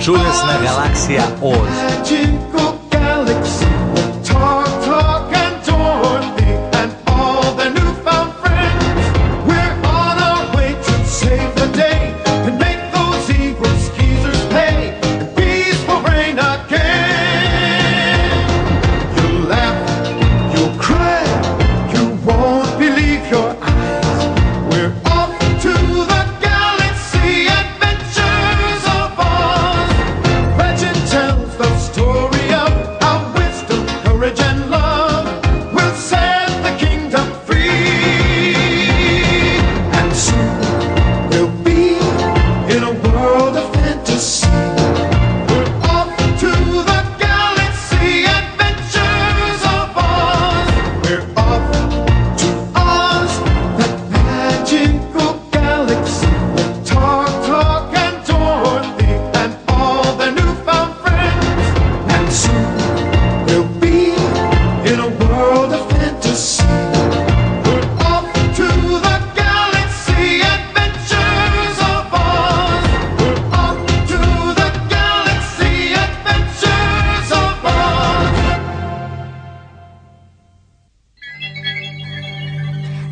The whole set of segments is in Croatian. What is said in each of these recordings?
Čudesna galaksija Oz.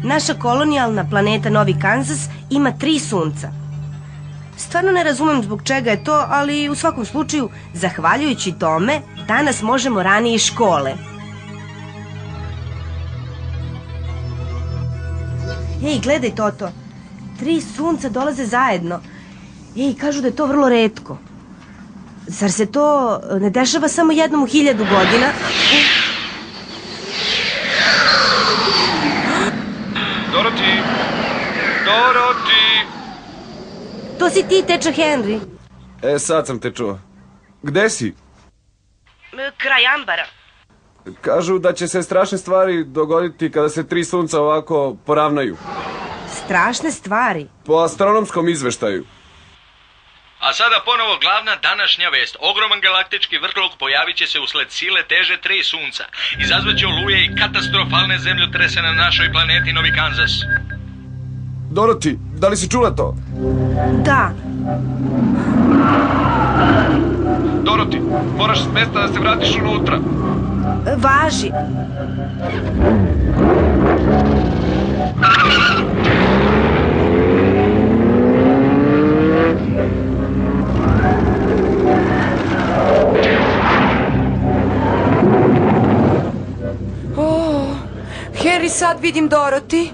Naša kolonijalna planeta Novi Kanzas ima 3 sunca. Stvarno ne razumem zbog čega je to, ali u svakom slučaju, zahvaljujući tome, danas možemo ranije iz škole. Ej, gledaj, Toto, 3 sunca dolaze zajedno. Ej, kažu da je to vrlo retko. Zar se to ne dešava samo jednom u 1000 godina? Dorothy! Dorothy! To si ti, teča Henry. Sad sam te čuo. Gde si? Kraj ambara. Kažu da će se strašne stvari dogoditi kada se 3 sunca ovako poravnaju. Strašne stvari? Po astronomskom izveštaju. A sada ponovo glavna današnja vest. Ogroman galaktički vrtlog pojavit će se usled sile teže 3 sunca. Izazvaće oluje i katastrofalne zemljotrese na našoj planeti Novi Kanzas. Dorothy, da li si čula to? Da. Dorothy, moraš s mesta da se vratiš unutra. Važi. Harry, sad vidim Dorothy.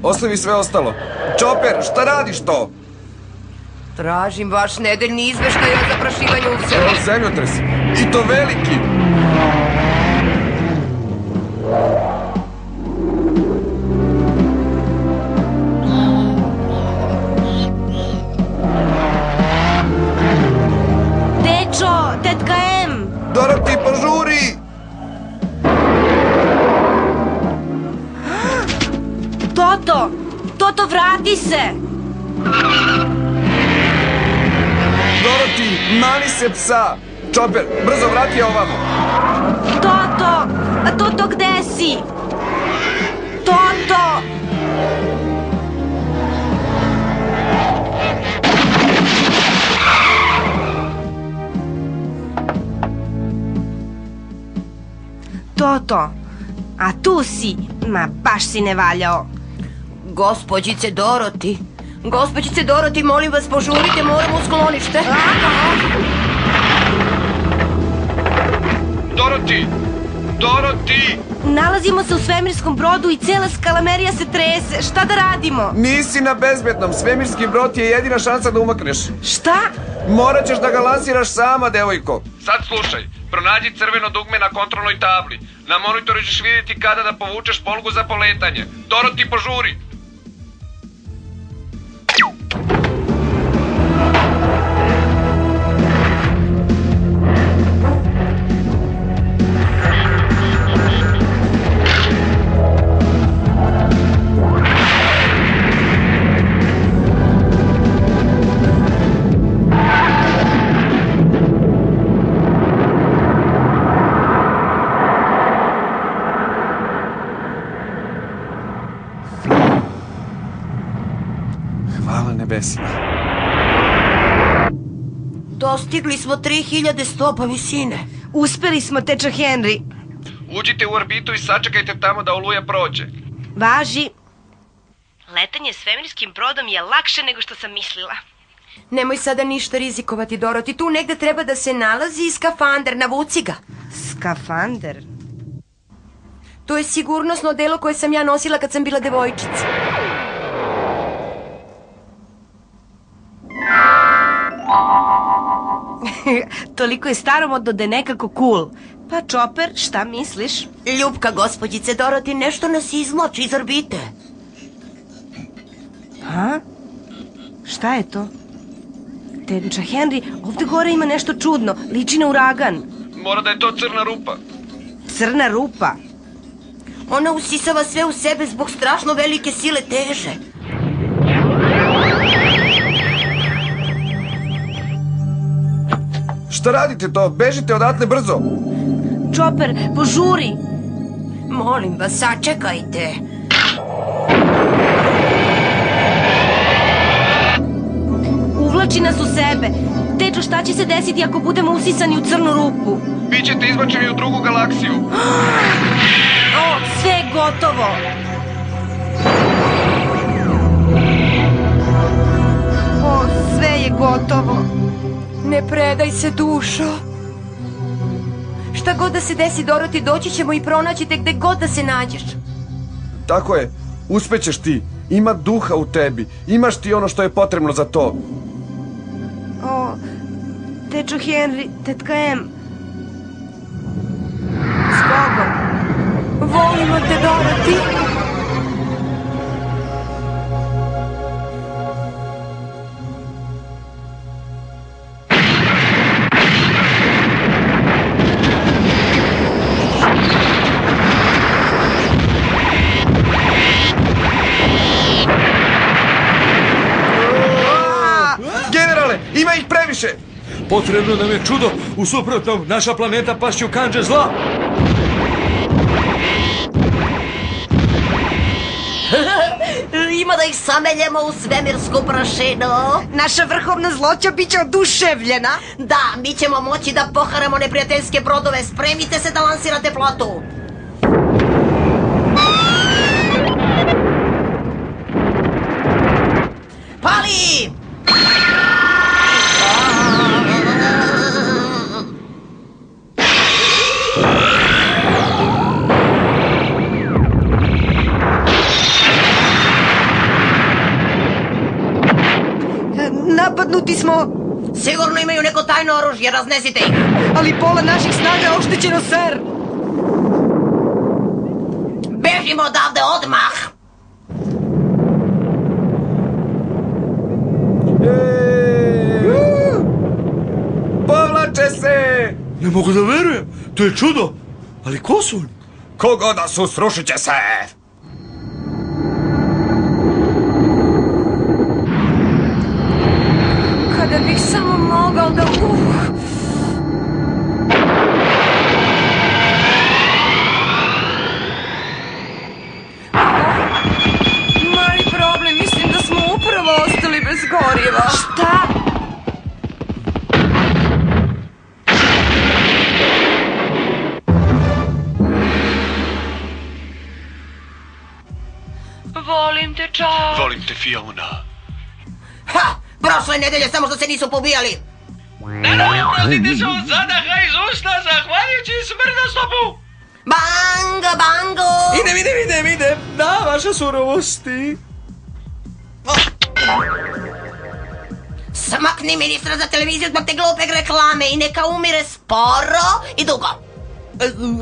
Ostavi sve ostalo. Chopper, šta radiš to? Tražim vaš nedeljni izveštaj o zaprašivanju useva. Zemljotres. I to veliki. Dečo, tetka M. Dorothy, požuri! Toto! Toto, vrati se! Dorothy, mani se psa! Chopper, brzo vrati je ovamo! Toto! Toto, gde si? Toto! Toto! A tu si! Ma, baš si ne valjao! Gospođice Dorothy, molim vas, požurite, moram u sklonište. Dorothy! Nalazimo se u svemirskom brodu i cela skalamerija se trese. Šta da radimo? Nisi na bezbednom. Svemirski brod je jedina šansa da umakneš. Šta? Morat ćeš da ga lansiraš sama, devojko. Sad slušaj. Pronađi crveno dugme na kontrolnoj tabli. Na monitoru ćeš vidjeti kada da povučeš polgu za poletanje. Dorothy, požuri! Dostigli smo 3000 stopa visine. Uspeli smo, teča Henry. Uđite u orbitu i sačekajte tamo da oluja prođe. Važi. Letanje svemirskim brodom je lakše nego što sam mislila. Nemoj sada ništa rizikovati, Dorothy. Tu negde treba da se nalazi skafander, navuci ga. Skafander? To je sigurnosno delo koje sam ja nosila kad sam bila devojčica. Toliko je staromodno da je nekako cool. Pa, Chopper, šta misliš? Ljubka gospođice Dorothy, nešto nas izvlači iz orbite. Ha? Šta je to? Teča Henry, ovde gore ima nešto čudno. Liči na uragan. Mora da je to crna rupa. Crna rupa? Ona usisava sve u sebe zbog strašno velike sile teže. Šta radite to? Bežite odatle brzo. Chopper, požuri! Molim vas, sačekajte. Uvlači nas u sebe. Tečo, šta će se desiti ako budemo usisani u crnu rupu? Bićete izbačeni u drugu galaksiju. O, sve je gotovo! O, sve je gotovo! Ne predaj se, dušo. Šta god da se desi, Dorothy, doći ćemo i pronaći te gde god da se nađeš. Tako je, uspećeš ti. Ima duha u tebi. Imaš ti ono što je potrebno za to. O, tečo Henry, tetka M. S Bogom. Volimo te, Dorothy. Generale, ima ih previše. Potrebno nam je čudo, u suprotnom naša planeta pašće u kandže zla. Ima da ih sameljemo u svemirsku prašinu. Naša vrhovna zloća bit će oduševljena. Da, mi ćemo moći da poharamo neprijateljske brodove. Spremite se da lansirate flotu. Pali! Napadnuti smo, Sigurno imaju neko tajno oružje, raznesite ih. ali pola naših snaga je oštećeno, ser. Bežimo odavde odmah. Povlače se! Ne mogu da verujem, to je čudo. Ali ko su oni? Kogoda su, srušit će se! Kada bih samo mogao da... Mali problem, mislim da smo upravo ostali bez goriva. Šta? Volim te, čao. Volim te, Fiona. Ha! Prošle nedelje samo što se nisu pobijali. Prostite se od zadaha iz usta zahvaljujući smrdostopu. Bango, bango! Idem, da, vaša surovosti. Smakni ministra za televiziju zbog te glupeg reklame i neka umire sporo i dugo.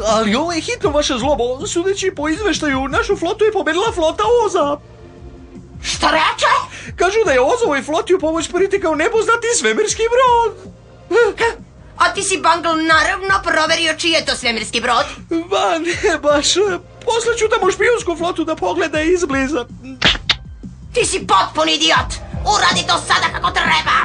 Ali ovo je hitno, vaša zlobo. Sudeći po izveštaju, našu flotu je pobedila flota Oza. Šta reče? Kažu da je Ozovoj floti u pomoć pritekao nepoznati svemirski brod. A ti si, Bungle, naravno proverio čiji je to svemirski brod? Ba, ne baš. Poslaću tamo špijunsku flotu da pogleda izbliza. Ti si potpun idiot! Uradi to sada kako treba!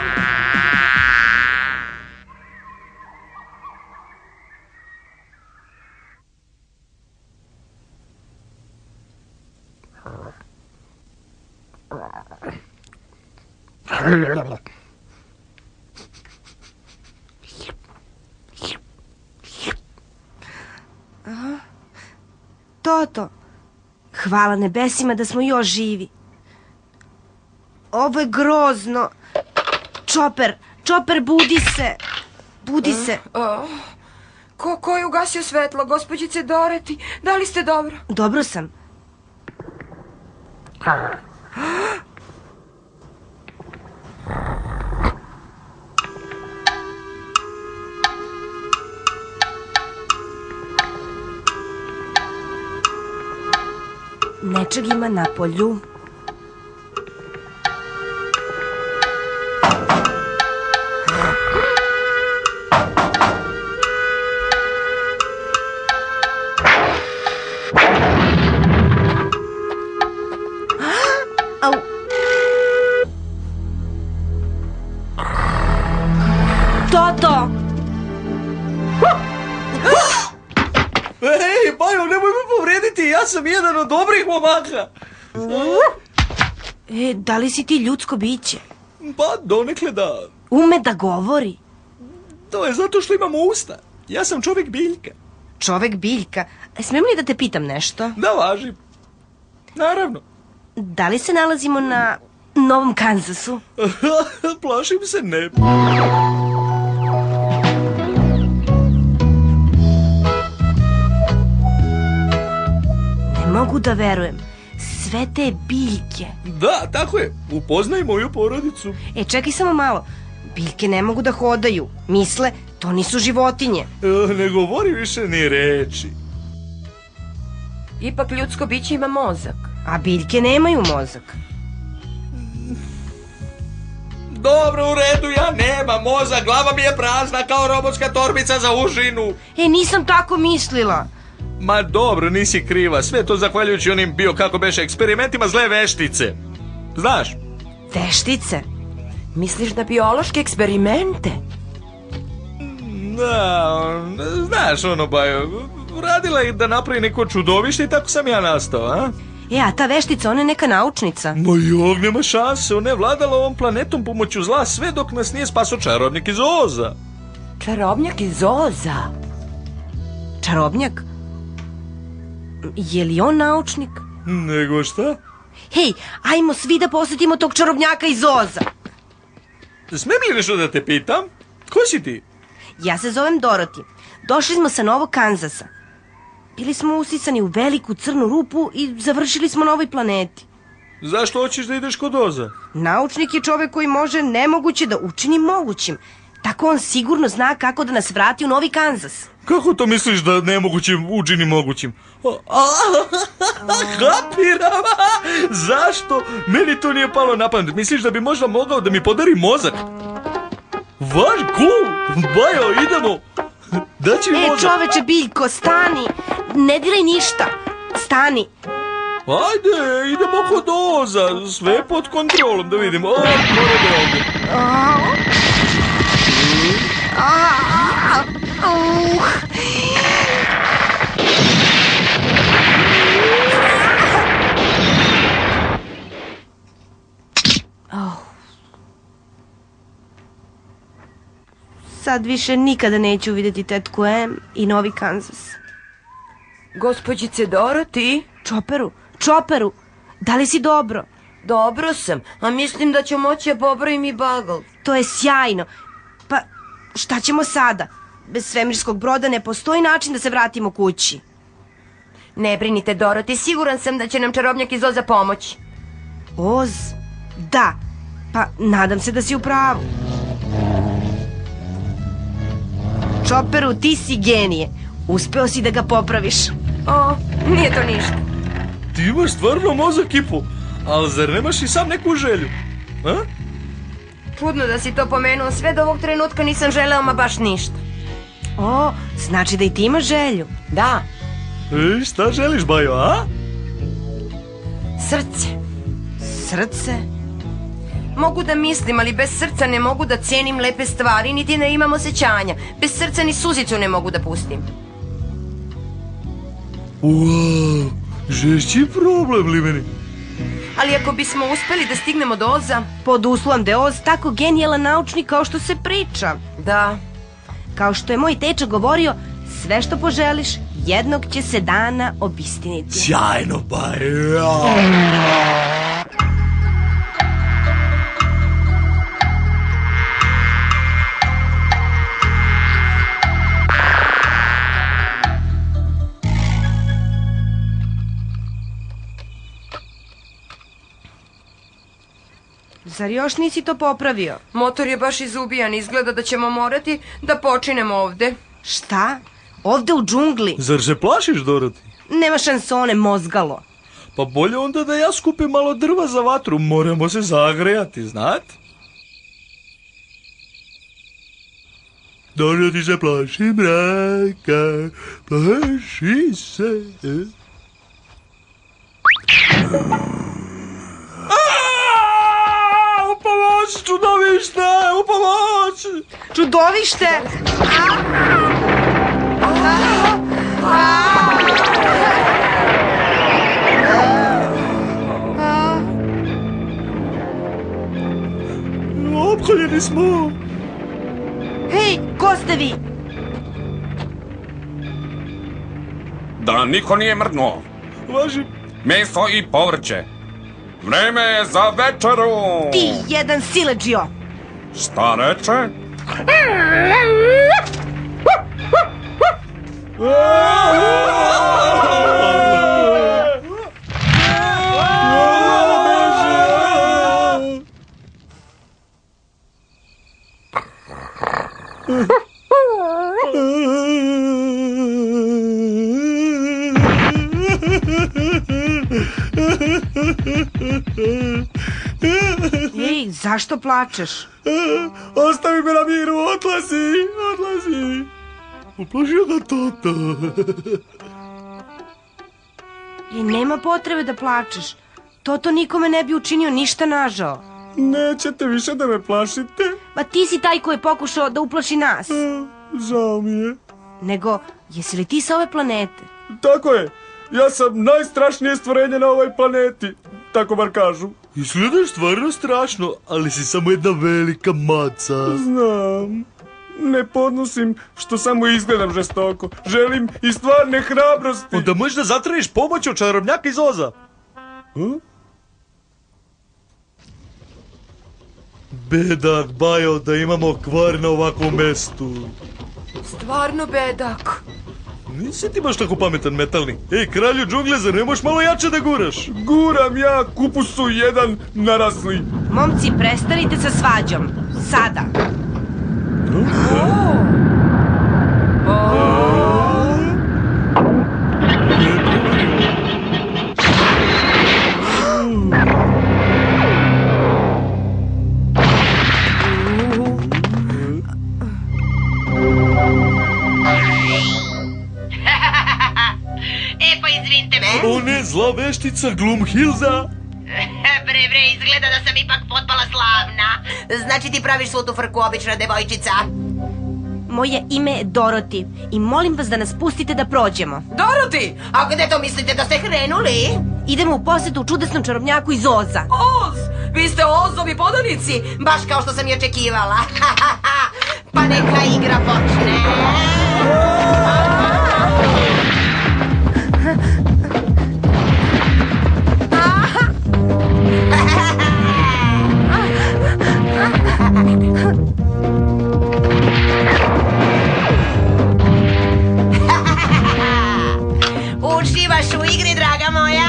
Toto, hvala nebesima da smo još živi. Ovo je grozno. Čoper, budi se. Budi se. Ko je ugasio svetlo, gospođice Dorothy? Da li ste dobro? Dobro sam. Nečeg ima na polju. Au. Toto! Ej, Bajo, nemoj me povrediti, ja sam jedan od dobrih momaka. Da li si ti ljudsko biće? Pa, donekle da. Ume da govori. To je zato što imamo usta. Ja sam čovjek biljka. Čovek biljka. Smijem li da te pitam nešto? Da, važi. Naravno. Da li se nalazimo na Novom Kanzasu? Plašim se ne. Ne mogu da verujem. Sve te biljke. Da, tako je. Upoznaj moju porodicu. Čekaj samo malo. Biljke ne mogu da hodaju. Misle, to nisu životinje. Ne govori više ni reči. Ipak ljudsko biće ima mozak. A biljke nemaju mozak. Dobro, u redu, ja nemam mozak. Glava mi je prazna kao robotska torbica za užinu. Nisam tako mislila. Ma dobro, nisi kriva. Sve to zahvaljujući onim kako beše eksperimentima zle veštice. Znaš? Veštice? Misliš na biološke eksperimente? Da, znaš ono, Bajo, radila je da napravi neko čudovište i tako sam ja nastao, a? A ta veštica, ona je neka naučnica. Ma jog, nema šanse, ona je vladala ovom planetom pomoću zla sve dok nas nije spasao čarobnjak iz Oza. Čarobnjak iz Oza? Čarobnjak? Je li on naučnik? Nego šta? Hej, ajmo svi da posjetimo tog čarobnjaka iz Oza. Smijem li nešto da te pitam? Ko si ti? Ja se zovem Dorothy. Došli smo sa Novog Kanzasa. Bili smo usisani u veliku crnu rupu i završili smo na ovoj planeti. Zašto hoćeš da ideš kod Oza? Naučnik je čovek koji može nemoguće da učini mogućim. Tako on sigurno zna kako da nas vrati u Novi Kanzas. Kako to misliš da nemogućim učini mogućim? Kapiram! Zašto? Meni to nije palo na pamet. Misliš da bi možda mogao da mi podari mozak? Vaš cool! Bajo, idemo! Daći mi mozak. Čoveče biljko, stani! Ne diraj ništa! Stani! Ajde, idemo kod Oza. Sve pod kontrolom, da vidimo. Sad više nikada neću vidjeti tetku Em i Novi Kanzas. Gospođice Dorothy? Čoperu, da li si dobro? Dobro sam, a mislim da ću moći da pobrojim i bagel. To je sjajno. Pa, šta ćemo sada? Bez svemirskog broda ne postoji način da se vratimo kući. Ne brinite, Dorothy, siguran sam da će nam čarobnjak iz Oza pomoći. Oz? Da, pa nadam se da si u pravu. Čoperu, ti si genije. Uspeo si da ga popraviš. Nije to ništa. Ti imaš stvarno mozak i po, ali zar nemaš i sam neku želju? A? Čudno da si to pomenuo, sve do ovog trenutka nisam želeo ma baš ništa. Znači da i ti imaš želju. Da. Šta želiš, Bajo, a? Srce. Srce? Mogu da mislim, ali bez srca ne mogu da cijenim lepe stvari, niti da imam osjećanja. Bez srca ni suzicu ne mogu da pustim. Wow, žešći problem li meni? Ali ako bismo uspeli da stignemo do Oza... Pod uslovom da je Oz tako genijalan naučnik kao što se priča. Da. Kao što je moj teča govorio, Sve što poželiš, jednog će se dana obistiniti. Sjajno, Bajo. Zar još nisi to popravio? Motor je baš izubijan, izgleda da ćemo morati da počinemo ovde. Šta? Ovde u džungli? Zar se plašiš, Doroti? Nema šansone, mozgalo. Pa bolje onda da ja skupim malo drva za vatru. Moramo se zagrejati, znate? Doroti se plaši mraka, plaši se. U pomoć, čudovište, u pomoć! Čudovište! Opkoljeni smo. Hej, ko ste vi? Da niko nije mrdnuo. Važi, Meso i povrće. Vreme je za večeru. Ti jedan siledžio. Šta reče? Ej, zašto plačeš? Ostavi me na miru, odlazi. Uplašio ga tata. I nema potrebe da plačeš. Toto nikome ne bi učinio ništa nažao. Nećete više da me plašite? Ma ti si taj ko je pokušao da uplaši nas. Žao mi je. Nego, jesi li ti sa ove planete? Tako je. Ja sam najstrašnije stvorenje na ovoj planeti. Tako bar kažu. Izgledaš stvarno strašno, ali si samo jedna velika maca. Znam. Ne podnosim što samo izgledam žestoko. Želim i stvarne hrabrosti. Onda možda zatražiš pomoć od čarobnjaka iz Oza. Bedak, Bajo, da imamo kvar na ovakvom mestu. Stvarno bedak. Nisi ti baš tako pametan, metalni. Ej, kralju džungle, zar ne možeš malo jače da guraš? Guram ja, kupusu jedan narasli. Momci, prestanite sa svađom. Sada. Pa izvinite me. O ne, zla veštica Glumhilda. Bre, izgleda da sam ipak potpala slavna. Znači ti praviš svu tu frku, obična devojčica. Moje ime je Doroti i molim vas da nas pustite da prođemo. Doroti! A gde to mislite da ste krenuli? Idemo u posetu čudesnom čarobnjaku iz Oza. Oz! Vi ste Ozovi podanici! Baš kao što sam i očekivala. Pa neka igra počne. Uživaš u igri, draga moja?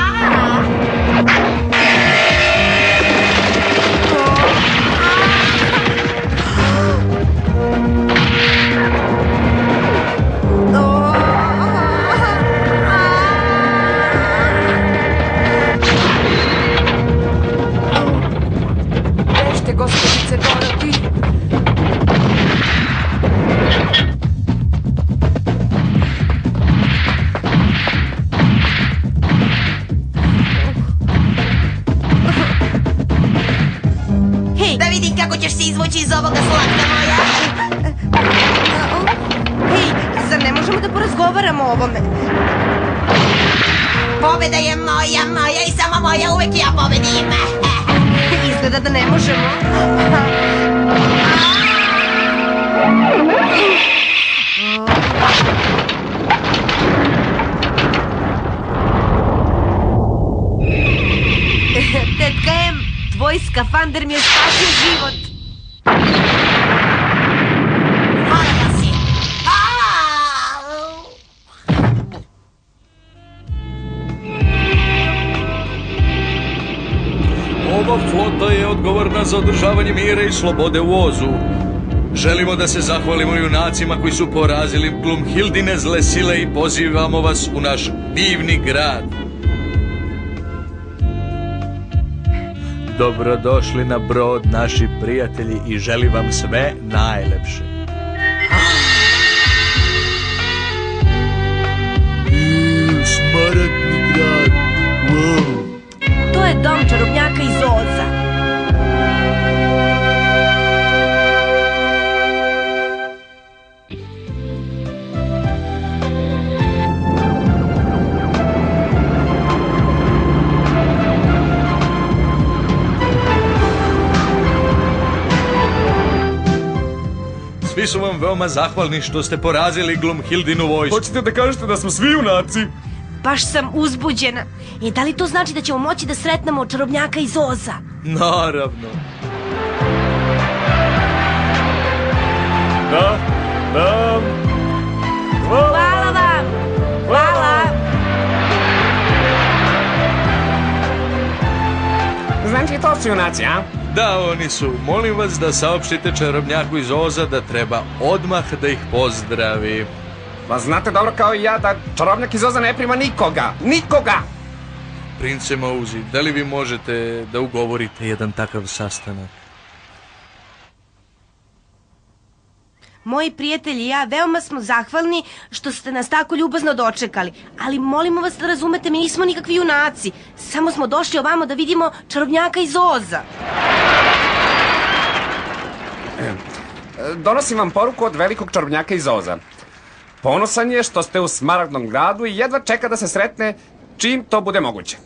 Bežte, gospođice Doroti. Da vidim kako ćeš se izvući iz ovoga, slatka moja. Hej, zar ne možemo da porazgovaramo o ovome? Pobeda je moja i samo moja, uvek ja pobedim. Izgleda da ne možemo. Skalmander mi je spasio život. Morala si. Ova flota je odgovorna za održavanje mira i slobode u Ozu. Želimo da se zahvalimo junacima koji su porazili Glumhildine zle sile i pozivamo vas u naš divni grad. Dobrodošli na brod, naši prijatelji, i želim vam sve najlepše. Smaragdni grad. Wow. To je dom čarobnjaka iz Oza. Svi su vam veoma zahvalni što ste porazili Glumhildinu vojsku. Hoćete da kažete da smo svi junaci? Baš sam uzbuđena. Da li to znači da ćemo moći da sretnemo čarobnjaka iz Oza? Naravno. Da. Hvala vam! Hvala! Znači to su junaci, a? Da, oni su. Molim vas da saopštite čarobnjaku iz Oza da treba odmah da ih pozdravi. Pa znate dobro kao i ja da čarobnjak iz Oza ne prima nikoga. Nikoga! Prince Mouzi, da li vi možete da ugovorite jedan takav sastanak? Moji prijatelji i ja veoma smo zahvalni što ste nas tako ljubazno dočekali. Ali molimo vas da razumete, mi nismo nikakvi junaci. Samo smo došli ovamo da vidimo čarobnjaka iz Oza. Donosim vam poruku od velikog čarobnjaka iz Oza. Ponosan je što ste u Smaragdnom gradu i jedva čeka da se sretne čim to bude moguće.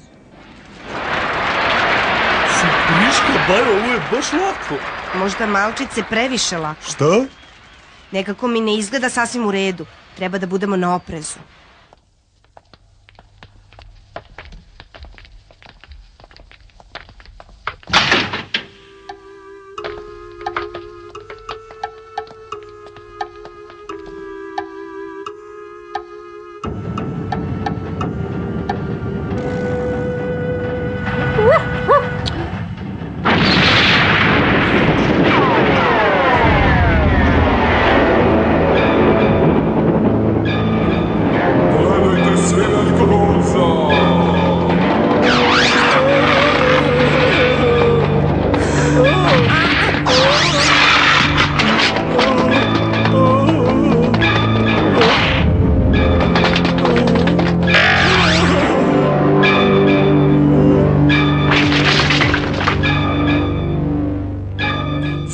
Friška, Bajo, ovo je baš lako. Možda malčice previše lako. Šta? Nekako mi ne izgleda sasvim u redu. Treba da budemo na oprezu.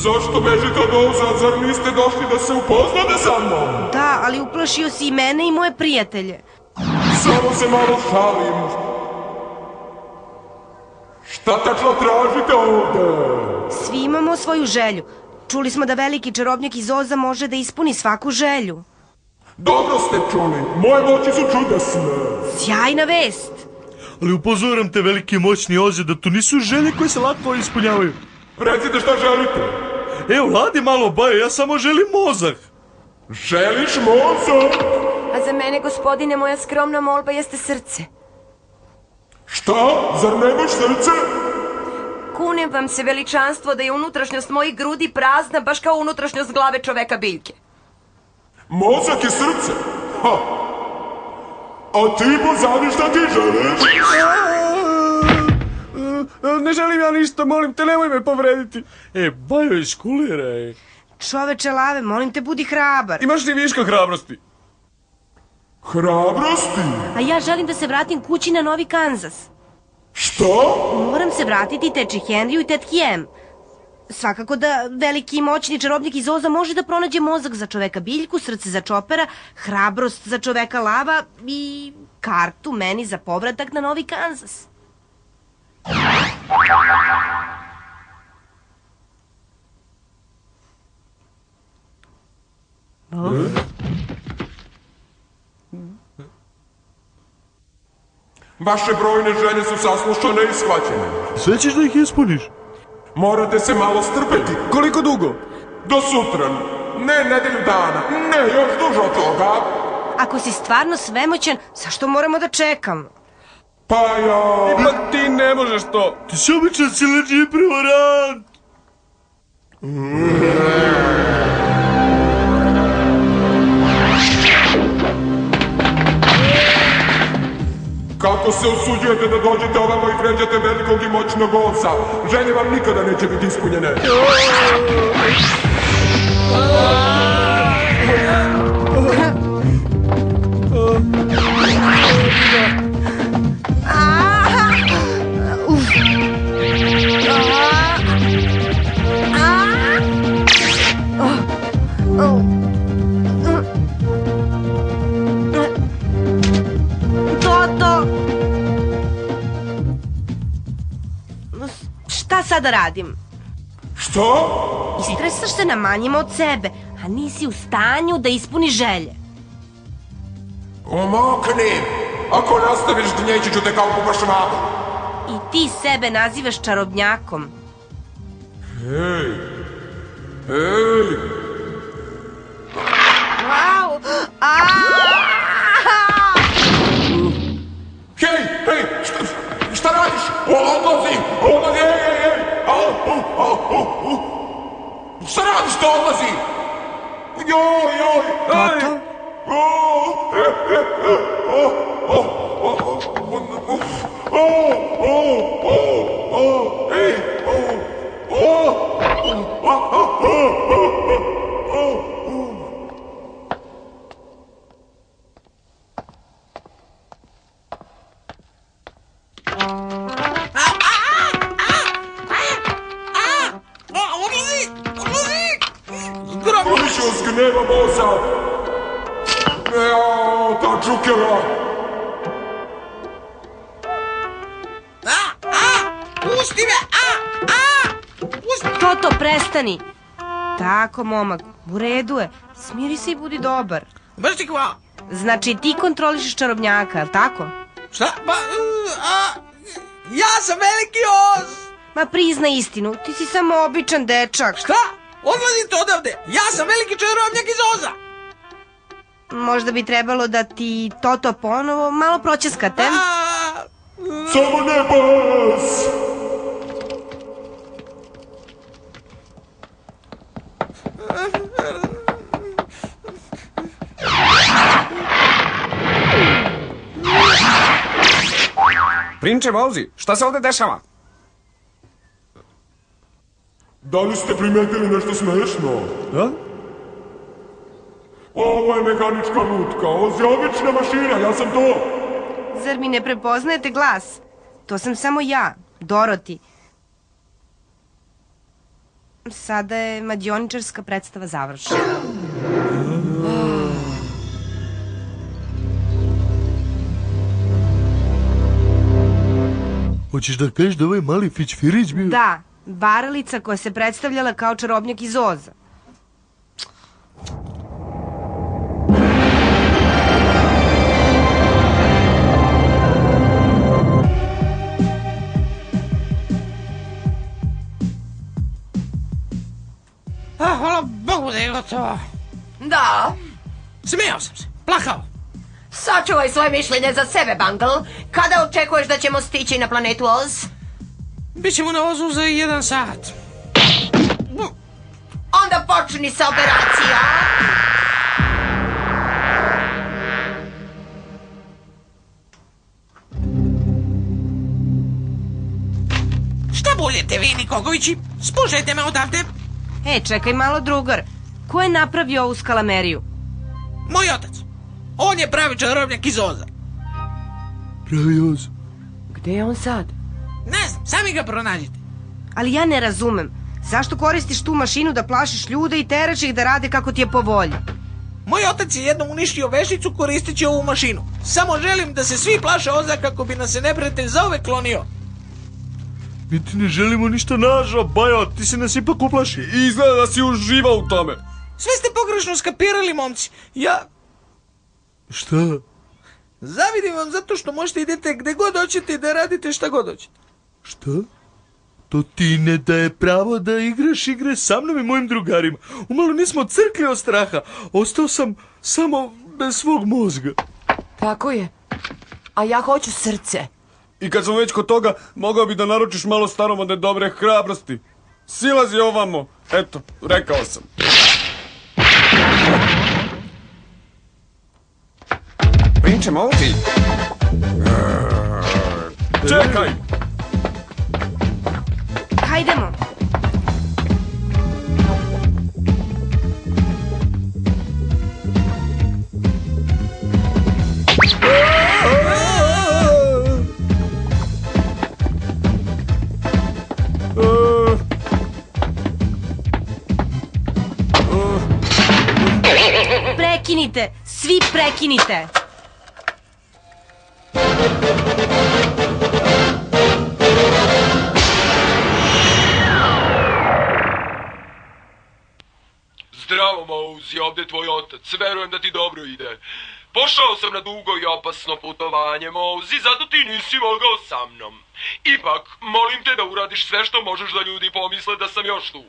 Zašto bežite od Oza? Zar niste došli da se upoznate sa mnom? Da, ali uplašio si i mene i moje prijatelje. Samo se malo šalim. Šta tačno tražite ovde? Svi imamo svoju želju. Čuli smo da veliki čarobnjak iz Oza može da ispuni svaku želju. Dobro ste čuli, moje moći su čudesne. Sjajna vest! Ali upozoram te, veliki i moćni Oze, da to nisu želje koje se lako ispunjavaju. Recite šta želite. Evo, vladi malo, Bajo, ja samo želim mozak. Želiš mozak? A za mene, gospodine, moja skromna molba jeste srce. Šta? Zar nemaš srce? Kunem vam se, veličanstvo, da je unutrašnjost mojih grudi prazna, baš kao unutrašnjost glave čoveka biljke. Mozak je srce? Ha! A ti, Bozani, šta ti želiš? Ne želim ja ništa, molim te, nemoj me povrediti. Bajo, iskuliraj. Čoveče Lave, molim te, budi hrabar. Imaš li viška hrabrosti? Hrabrosti? A ja želim da se vratim kući na Novi Kanzas. Šta? Moram se vratiti teči Henriju i tetki Em. Svakako da veliki i moćni čarobnik iz Oza može da pronađe mozak za čoveka biljku, srce za čopera, hrabrost za čoveka Lava i kartu meni za povratak na Novi Kanzas. Vaše brojne želje su saslušane i shvaćene. Sve ćeš da ih ispuniš? Morate se malo strpeti. Koliko dugo? Do sutra. Ne nedelju dana. Ne, još duže od toga. Ako si stvarno svemoćan, zašto moramo da čekamo? Pa ja... Ipak ti ne možeš to. Ti si običan siledžiji prevarant. Kako se usuđujete da dođete ovamo i vređate velikog i moćnog oca? Želje vam nikada neće biti ispunjene. Toto! Šta sada radim? Što? Istresaš se na manjima od sebe, a nisi u stanju da ispuni želje. Omokni! Ako nastaviš gnjeći ću te kao pupašvabu. I ti sebe nazivaš čarobnjakom. Hej! Hej! Wow! Hej! Hej! Šta radiš? Odlazi! Odlazi! Hej! Hej! Hej! Šta radiš? To odlazi! Joj! Joj! Toto? Više s gneva bosa! Evo, ta čukela! Pusti me! Toto, prestani! Tako, momak, u redu je. Smiri se i budi dobar. Baš ti hvala. Znači, ti kontrolišeš čarobnjaka, je li tako? Šta? Pa, ja sam veliki os! Ma priznaj istinu, ti si samo običan dečak. Šta? Odlazite odavde! Ja sam veliki čarobnjak iz Oza! Možda bi trebalo da ti Toto ponovo malo proćeskate. Samo ne bas! Prinče Vozi, šta se ovdje dešava? Da li ste primetili nešto smešno? Da? Ovo je mehanička lutka, ovo je obična mašina, ja sam to. Zar mi ne prepoznajete glas? To sam samo ja, Doroti. Sada je mađioničarska predstava završena. Hoćeš da kažeš da ovaj mali fićfirić bio? Da, varalica koja se predstavljala kao čarobnjak iz Oza. Hvala Bogu da je gotovo. Da, Smijao sam se, plakao. Sačuvaj svoje mišljenje za sebe, Bungle. Kada očekuješ da ćemo stići na planetu Oz? Bićemo na Ozu za 1 sat. Onda počni sa operacijom. Šta boljete vi, Nikogovići? Spuštajte me odavde. Čekaj malo, drugar. Ko je napravio ovu skalameriju? Moj otac. On je pravi čarobnjak iz Oza. Pravi Oz. Gde je on sad? Ne znam, sami ga pronađite. Ali ja ne razumem. Zašto koristiš tu mašinu da plašiš ljude i teraš ih da rade kako ti je po volji? Moj otac je jednom uništio vešticu koristeći ovu mašinu. Samo želim da se svi plaše Oza kako bi nas se neprijatelj zauvek klonio. Mi ti ne želimo ništa naža, Bajo, ti se nas ipak uplaši. I izgleda da si uživao u tome. Sve ste pogrešno skapirali, momci. Ja Šta? zavidim vam zato što možete idete gde god hoćete i da radite šta god hoćete. Šta? To ti ne daje pravo da igraš igre sa mnom i mojim drugarima. Umalo nismo crkli od straha. Ostao sam samo bez svog mozga. Tako je. A ja hoću srce. I kad sam već kod toga, mogao bi da naručiš malo staromodne dobre hrabrosti. Silazi ovamo. Eto, rekao sam. Prinče Mouzi! Čekaj! Hajdemo. Prekinite, svi prekinite. Zdravo, Mouzi, ovdje je tvoj otac. Verujem da ti dobro ide. Pošao sam na dugo i opasno putovanje, Mouzi, zato ti nisi mogao sa mnom. Ipak, molim te da uradiš sve što možeš da ljudi pomisle da sam još tu.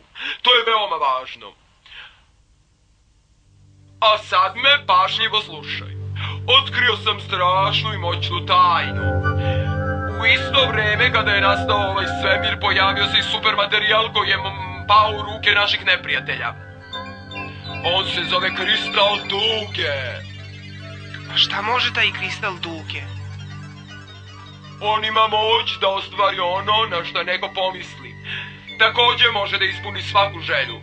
To je veoma važno. A sad me pažljivo slušaj. Otkrio sam strašnu i moćnu tajnu. U isto vrijeme kada je nastao ovaj svemir, pojavio se i supermaterijal koji je pao u ruke naših neprijatelja. On se zove Kristal Duge. A šta može taj kristal Duge? On ima moć da ostvari ono na što neko pomisli. Također može da ispuni svaku želju.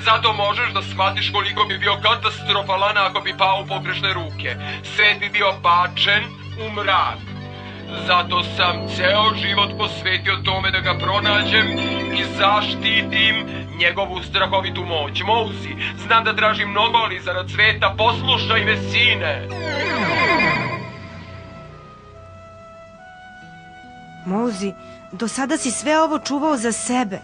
Zato možeš da shvatiš koliko bi bio katastrofalan ako bi pao u pogrešne ruke. Svet bi bio bačen u mrak. Zato sam ceo život posvetio tome da ga pronađem i zaštitim njegovu strahovitu moć. Mouzi, znam da traži mnogo, ali zarad sveta poslušaj me, sine. Mouzi, do sada si sve ovo čuvao za sebe.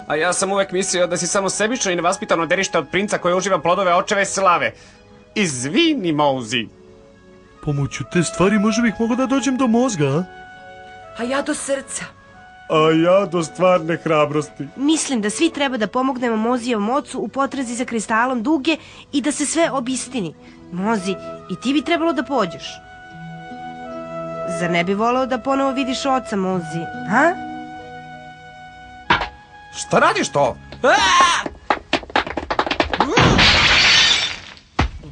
A ja sam uvek mislio da si samo sebično i nevaspitano derište od princa koji uživa plodove očeve slave. Izvini, Mouzi. Pomoću te stvari možda bih mogao da dođem do mozga, a? A ja do srca. A ja do stvarne hrabrosti. Mislim da svi treba da pomognemo Mozijevom ocu u potrazi za kristalom Duge i da se sve obistini. Mozi, i ti bi trebalo da pođeš. Zar ne bi voleo da ponovo vidiš oca, Mozi, ha? Šta radiš to?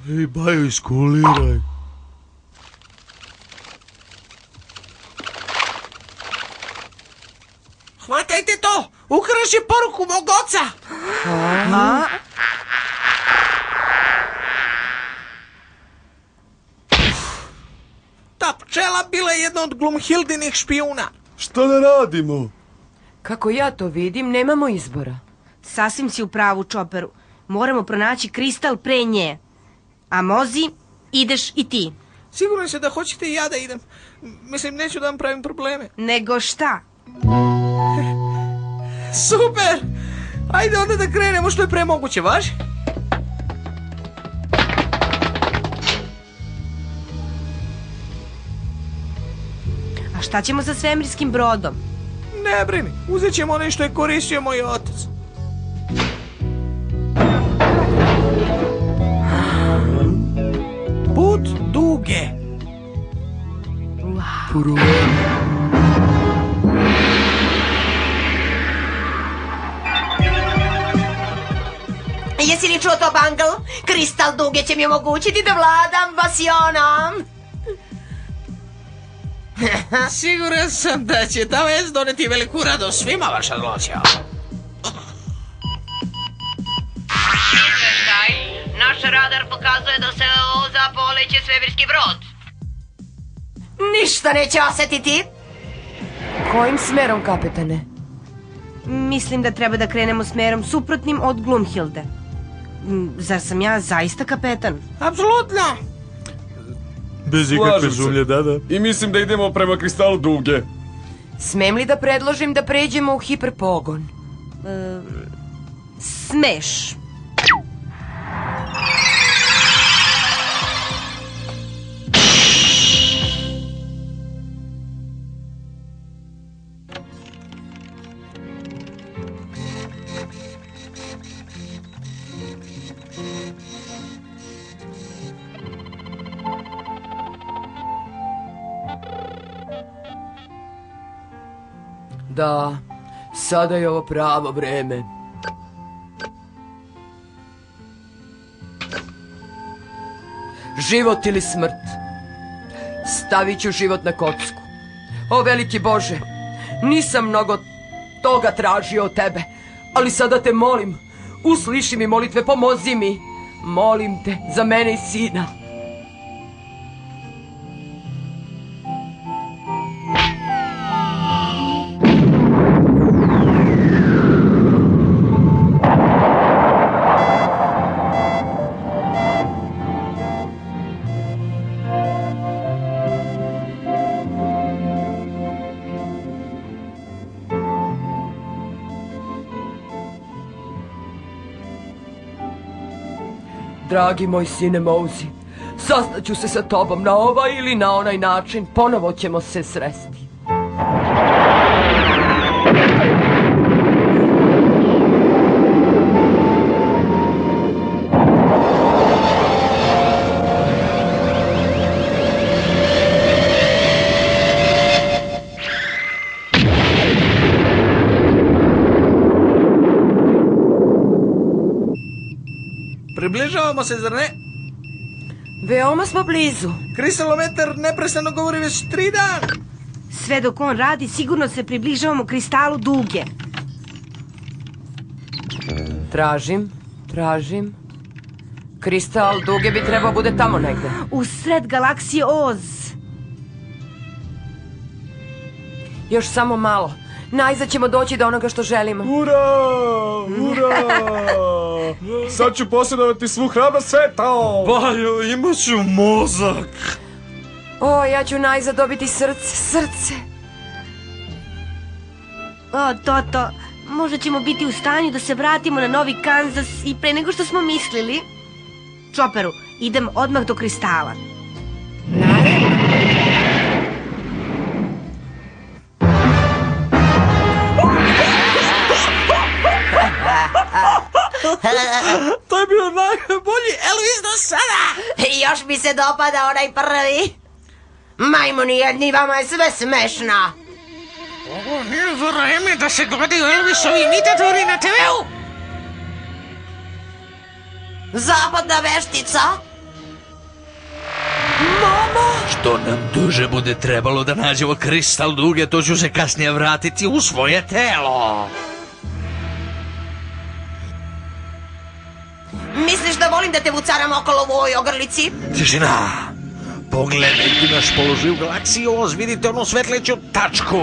Ej, bajo, iskuliraj. Hvatajte to! Ukraš je poruku mog oca! Aha. Ta pčela bila je jedna od Glumhildinih špijuna. Šta da radimo? Kako ja to vidim, nemamo izbora. Sasvim si u pravu, Čoperu. Moramo pronaći kristal pre nje. A Mozi, ideš i ti. Siguran se da hoćete i ja da idem. Mislim, neću da vam pravim probleme. Nego šta? Super! Ajde onda da krenemo što je pre moguće, važi? A šta ćemo sa svemirskim brodom? Ne brini, uzet ćemo onaj što je koristio moj otac. Put Duge. Jesi li čuo to, Bungle? Kristal Duge će mi omogućiti da vladam Vasionom. Siguran sam da će ta vest doneti veliku radost svima, vaša zloća. Izveštaj. Naš radar pokazuje da se zapoleće svemirski brod. Ništa neće osjetiti. Kojim smerom, kapetane? Mislim da treba da krenemo smerom suprotnim od Glumhilde. Zar sam ja zaista kapetan? Apsolutno. Bez ikakve sumnje, da. I mislim da idemo prema kristalu Duge. Smem li da predložim da pređemo u hiperpogon? Smeš. Da, sada je ovo pravo vreme. Život ili smrt. Stavit ću život na kocku. O veliki Bože, nisam mnogo toga tražio od tebe, ali sada te molim, usliši mi molitve, pomozi mi. Molim te za mene i sina. Dragi moj sine Mousi, sastaću se sa tobom na ovaj ili na onaj način, ponovo ćemo se sresti. Približavamo se, zar ne? Veoma smo blizu. Kristalometar neprestano govori već 3 dana. Sve dok on radi, sigurno se približavamo kristalu Duge. Tražim. Kristal Duge bi trebao bude tamo negde. U sred galaksije Oz. Još samo malo. Najzad ćemo doći do onoga što želimo. Ura! Sad ću posjedovati svu hrabrost sveta! Bajo, imat ću mozak! O, ja ću najzad dobiti srce. O, Toto, možda ćemo biti u stanju da se vratimo na Novi Kanzas i pre nego što smo mislili. Čoperu, idem odmah do kristala. To je bio najbolji Elvis do sada. Još mi se dopada onaj prvi. Majmuni jedni, vama je sve smešno. Ovo nije vreme da se gledaju Elvisovi imitatori na TV-u. Zapadna veštica. Što nam duže bude trebalo da nađemo kristal Duge, to ću se kasnije vratiti u svoje telo. Misliš da volim da te vucaram okolo u ovoj ogrlici? Tišina! Pogledajte naš položaj u galaksiji Oz, vidite onu svetleću tačku.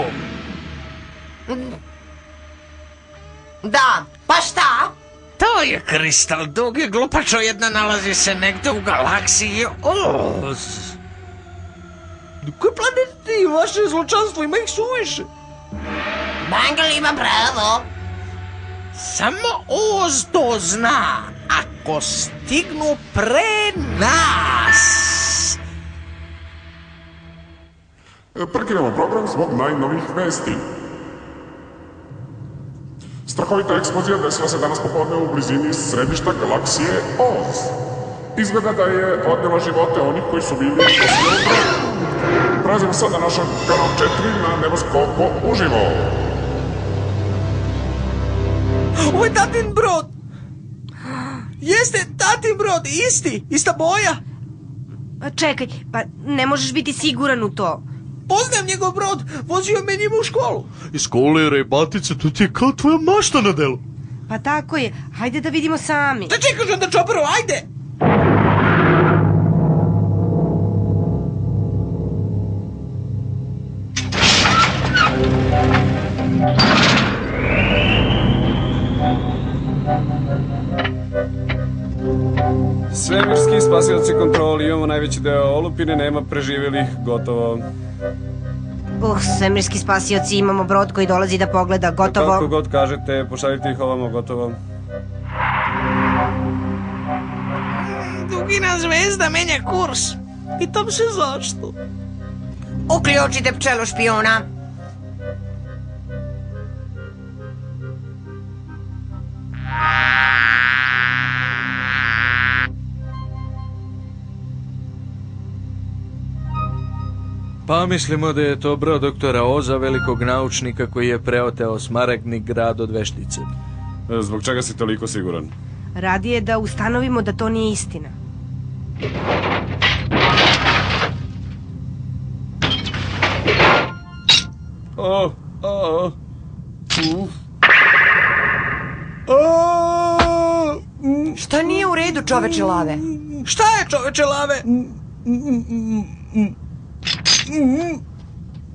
Da, pa šta? To je kristal Duge, glupačo jedna, nalazi se negde u galaksiji Oz. Koji planeti vaše zločanstvo, ima ih suviše. Mangal ima pravo. Samo Oz to zna. Ako stignu pre nas. Prekinemo program zbog najnovih vesti. Strahovita eksplozija desila se danas popodne u blizini središta galaksije Oz. Izgleda da je odnela živote onih koji su bili posljedno u broju. Prelazimo sada na naš kanal 4 na Neboskopo uživo. Ovo je tatin brod. Jeste tatin brod, ista boja. Čekaj, pa ne možeš biti siguran u to. Poznajem njegov brod, vozio me njima u školu. Iz kolera i batice, to ti je kao tvoja mašta na delu. Pa tako je, hajde da vidimo sami. Da čekaš onda, Čoperu, ajde! Svemirski spasioci kontroli, imamo najveći deo olupine, nema preživjelih, gotovo. Svemirski spasioci, imamo brod koji dolazi da pogleda, gotovo. Kako god kažete, pošaljite ih ovamo, gotovo. Dugina zvezda menja kurs. Pitam se zašto. Uključite pčelu špijuna. Pa mislimo da je to brod doktora Oza, velikog naučnika koji je preoteo smaragdni grad od veštice. Zbog čega si toliko siguran? Radije da ustanovimo da to nije istina. Šta nije u redu, čoveče Lave? Šta je, čoveče Lave?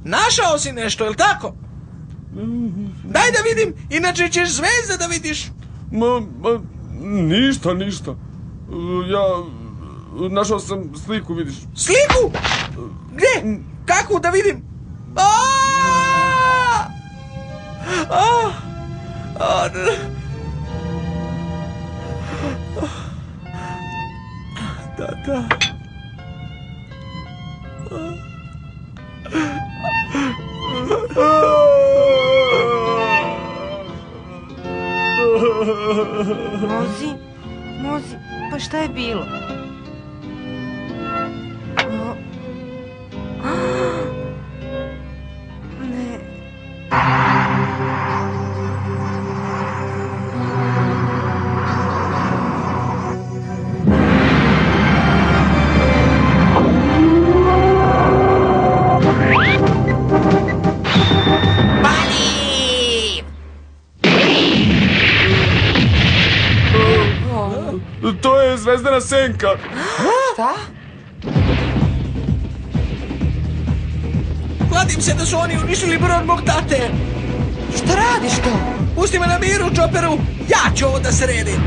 Našao si nešto, jel tako? Daj da vidim, inače ćeš zvezda da vidiš. Ništa. Ja našao sam sliku, vidiš. Sliku? Gdje? Kakvu da vidim? Da. Mozi, pa šta je bilo? Ne. To je zvezdana senka. Šta? Kladim se da su oni uništili brod mog tate. Šta radiš to? Pusti me na miru, Čoperu. Ja ću ovo da sredim.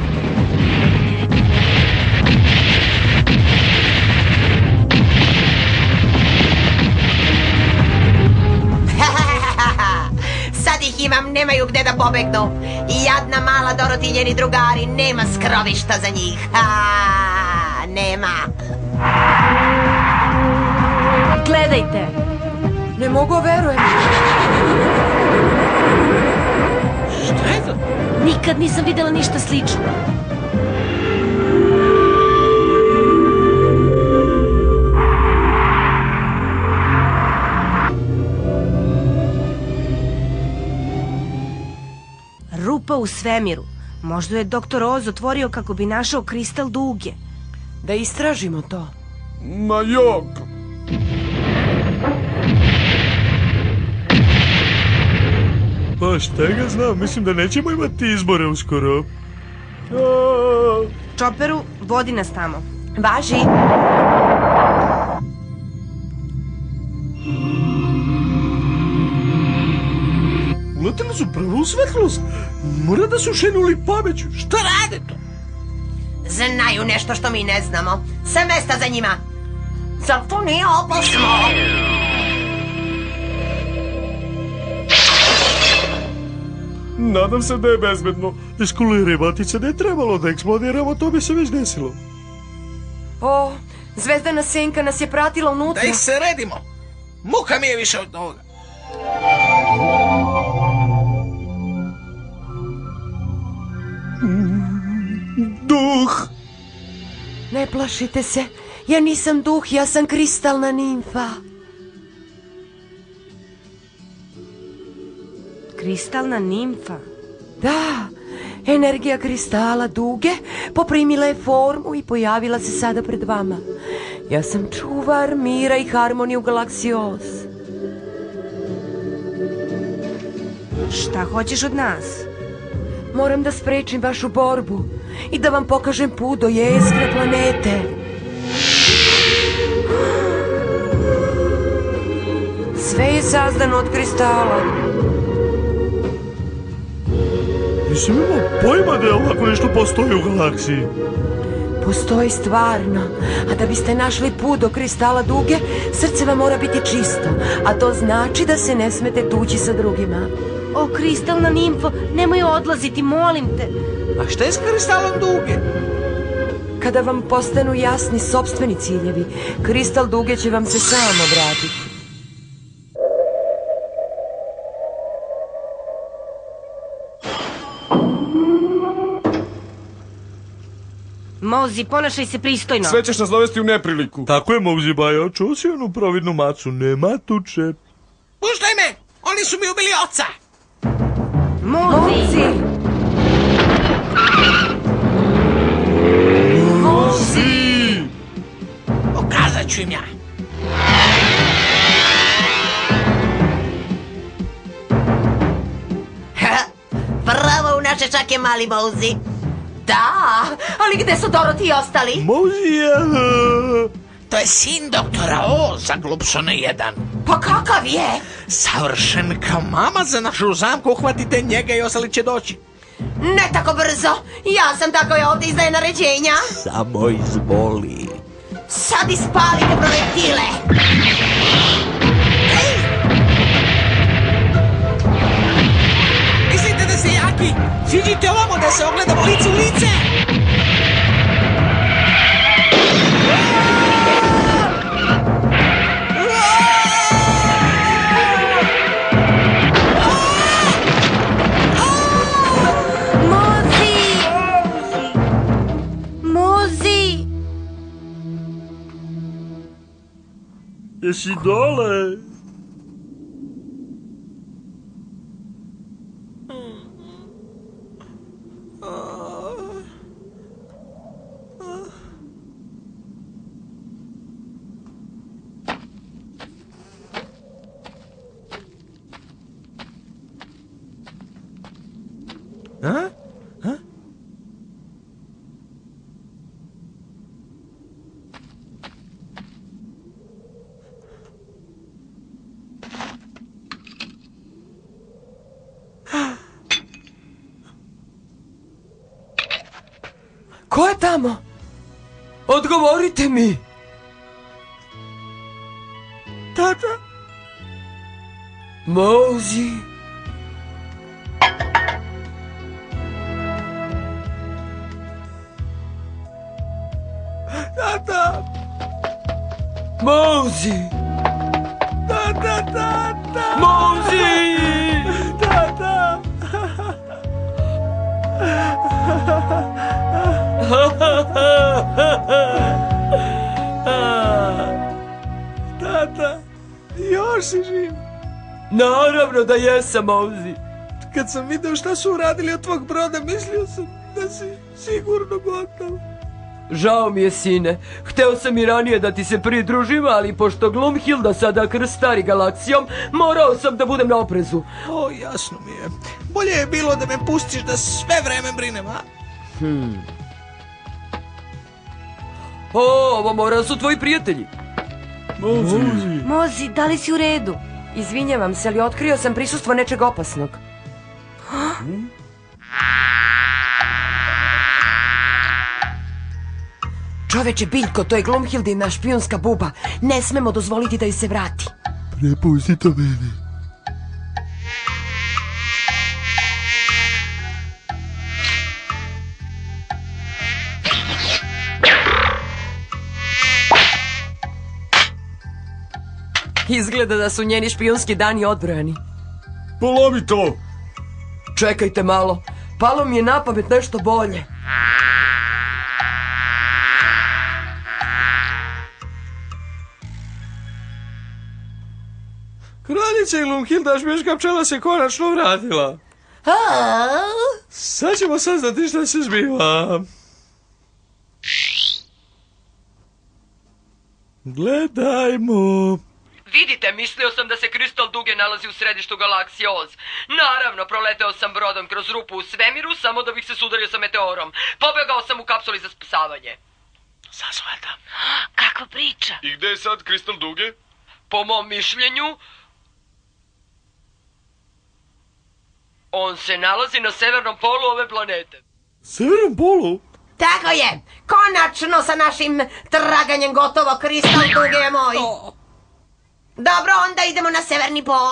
Sad ih imam, nemaju gde da pobegnu. I jadna mala Doroti i njeni drugari, nema skrovišta za njih. Nema. Gledajte. Ne mogu verujem. Šta je to? Nikad nisam videla ništa slično. Rupa u svemiru. Možda je doktor Oz otvorio kako bi našao kristal duge. Da istražimo to. Ma jok. Pa šta ga znam, mislim da nećemo imati izbore uskoro. Čoperu, vodi nas tamo. Važi. Uletili su prvo u svetlost. Mora da su šenuli pameću. Šta rade to? Znaju nešto što mi ne znamo. Sve mesta za njima. Zar to nije opasno? Nadam se da je bezbedno. Iskuliraj, matice, ne trebalo da eksplodiramo, to bi se već desilo. O, zvezdana senka nas je pratila unutra. Da ih sredimo. Muka mi je više od toga. Duh! Ne plašite se, ja nisam duh, ja sam kristalna nimfa. Kristalna nimfa? Da, energija kristala duge poprimila je formu i pojavila se sada pred vama. Ja sam čuvar mira i harmonije u galaksiji Oz. Šta hoćeš od nas? Moram da sprečim vašu borbu i da vam pokažem put do jezgre planete. Sve je sazdano od kristala. Nisam imao pojma da je ovako nešto postoji u galaksiji. Postoji stvarno, a da biste našli put do kristala duge, srce vam mora biti čisto, a to znači da se ne smete tući sa drugima. O, kristalna nimfo, nemoj odlaziti, molim te. A šta je s kristalom duge? Kada vam postanu jasni sopstveni ciljevi, kristal duge će vam se sam obratiti. Mozi, ponašaj se pristojno. Sve ćeš nas dovesti u nepriliku. Tako je, Mouzi Bajo, čuo si onu providnu macu, nema tuče. Puštaj me! Oni su mi ubili oca! Mozi! Mozi! Pokazat ću im ja! Pravo u naše čake, mali Mouzi. Da, ali gde su Dorothy i ostali? Mouzi, To je sin doktora Oza, glupšone jedan. Pa kakav je? Savršen kao mama za našu zamku, uhvatite njega i ostali će doći. Ne tako brzo, ja sam tako je ovdje izdaje naređenja. Samo izvoli. Sad ispalite projektile. Mislite da ste jaki? Siđite ovamo da se ogledamo lice u lice! Jesi dole? A? Ko je tamo? Odgovorite mi! Tata? Mouzi! Tata! Mouzi! Tata, tata! Mouzi! Tata! Tata, još si živ. Naravno da jesam, Mouzi. Kad sam vidio šta su uradili od tvog broda, mislio sam da si sigurno gotov. Žao mi je, sine. Hteo sam i ranije da ti se pridružim, ali pošto Gloomhilda sada krstari galaksijom, morao sam da budem na oprezu. O, jasno mi je. Bolje je bilo da me pustiš da sve vreme brinem, a? O, ovo mora su tvoji prijatelji. Mozi, da li si u redu? Izvinjavam se, ali otkrio sam prisustvo nečeg opasnog. Čoveče, Biljko, to je Gloomhildina špijunska buba. Ne smemo dozvoliti da joj se vrati. Prepusti to meni. Izgleda da su njeni špijunski dani odbrojani. Polomi to! Čekajte malo, palo mi je na pamet nešto bolje. Kraljica i Gloomhilda špijunska pčela se konačno vratila. Sad ćemo saznati šta se zbiva. Gledajmo. Vidite, mislio sam da se kristal duge nalazi u središtu galaksije Oz. Naravno, proleteo sam brodom kroz rupu u svemiru samo da bih se sudario sa meteorom. Pobegao sam u kapsuli za spasavanje. Sasvata. Kakva priča? I gde je sad kristal duge? Po mom mišljenju, on se nalazi na severnom polu ove planete. Severnom polu? Tako je, konačno sa našim traganjem gotovo, kristal duge je moj. Dobro, onda idemo na severni pol.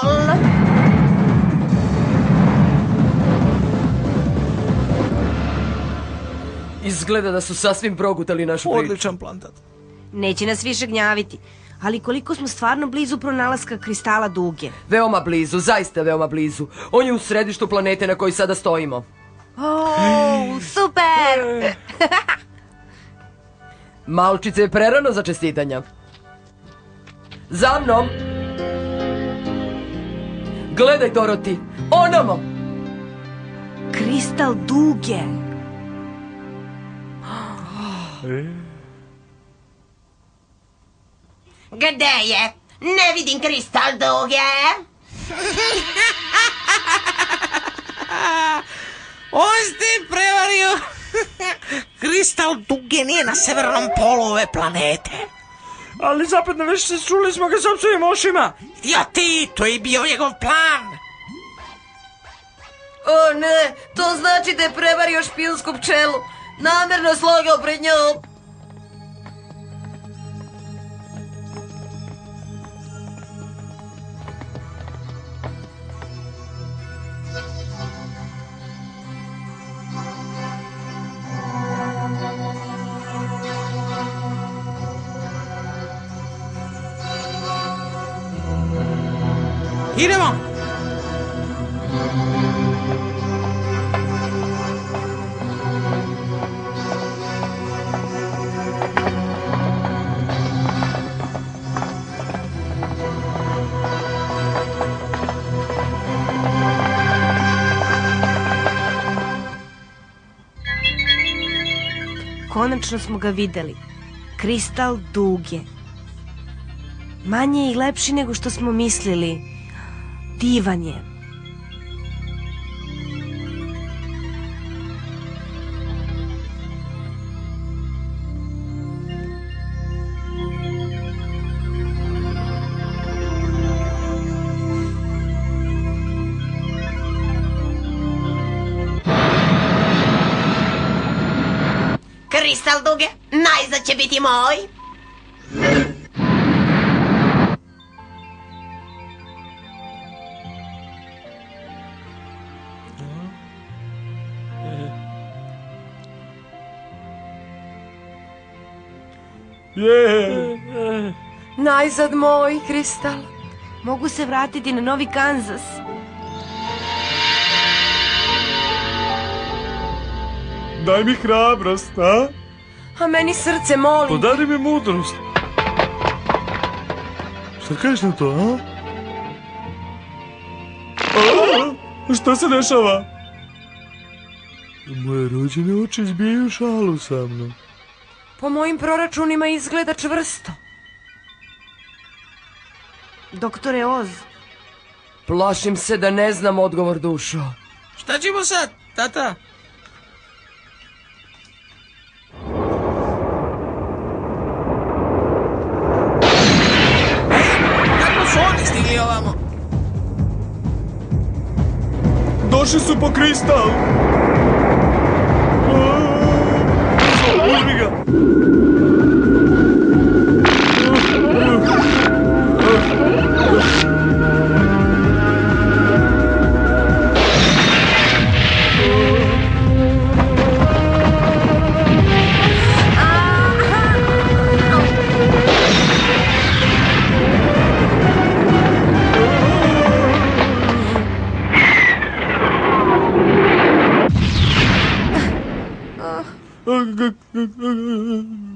Izgleda da su sasvim progutali našu priču. Odličan plan, tata. Neće nas više gnjaviti. Ali koliko smo stvarno blizu pronalaska kristala duge? Veoma blizu, zaista veoma blizu. On je u središtu planete na kojoj sada stojimo. O, super! Malčice je prerano za čestitanja. Za mnom! Gledaj, Doroti, onamo! Kristal duge. Gde je? Ne vidim kristal duge. On ste prevario. Kristal duge nije na severnom polu ove planete. Ali zapadne veštice, čuli smo ga sopstvovim ušima. Ja ti, to je bio njegov plan. O ne, to znači da je prevario špijunsku pčelu. Namerno slagao pred njom. Idemo. Konačno smo ga videli. Kristal duge. Manje i lepši nego što smo mislili. Divan je. Kristal duge, najzad će biti moj. Najzad moj, Kristal. Mogu se vratiti na Novi Kanzas. Daj mi hrabrost, a? A meni srce moli. Podari mi mudrost. Šta kažeš na to, a? Šta se dešava? Moje rođene oči zbijaju šalu sa mnom. Po mojim proračunima izgleda čvrsto. Doktore Oz. Plašim se da ne znam odgovor, dušo. Šta ćemo sad, tata? Kako su oni stigli ovamo? Došli su po kristal! Uzmi ga!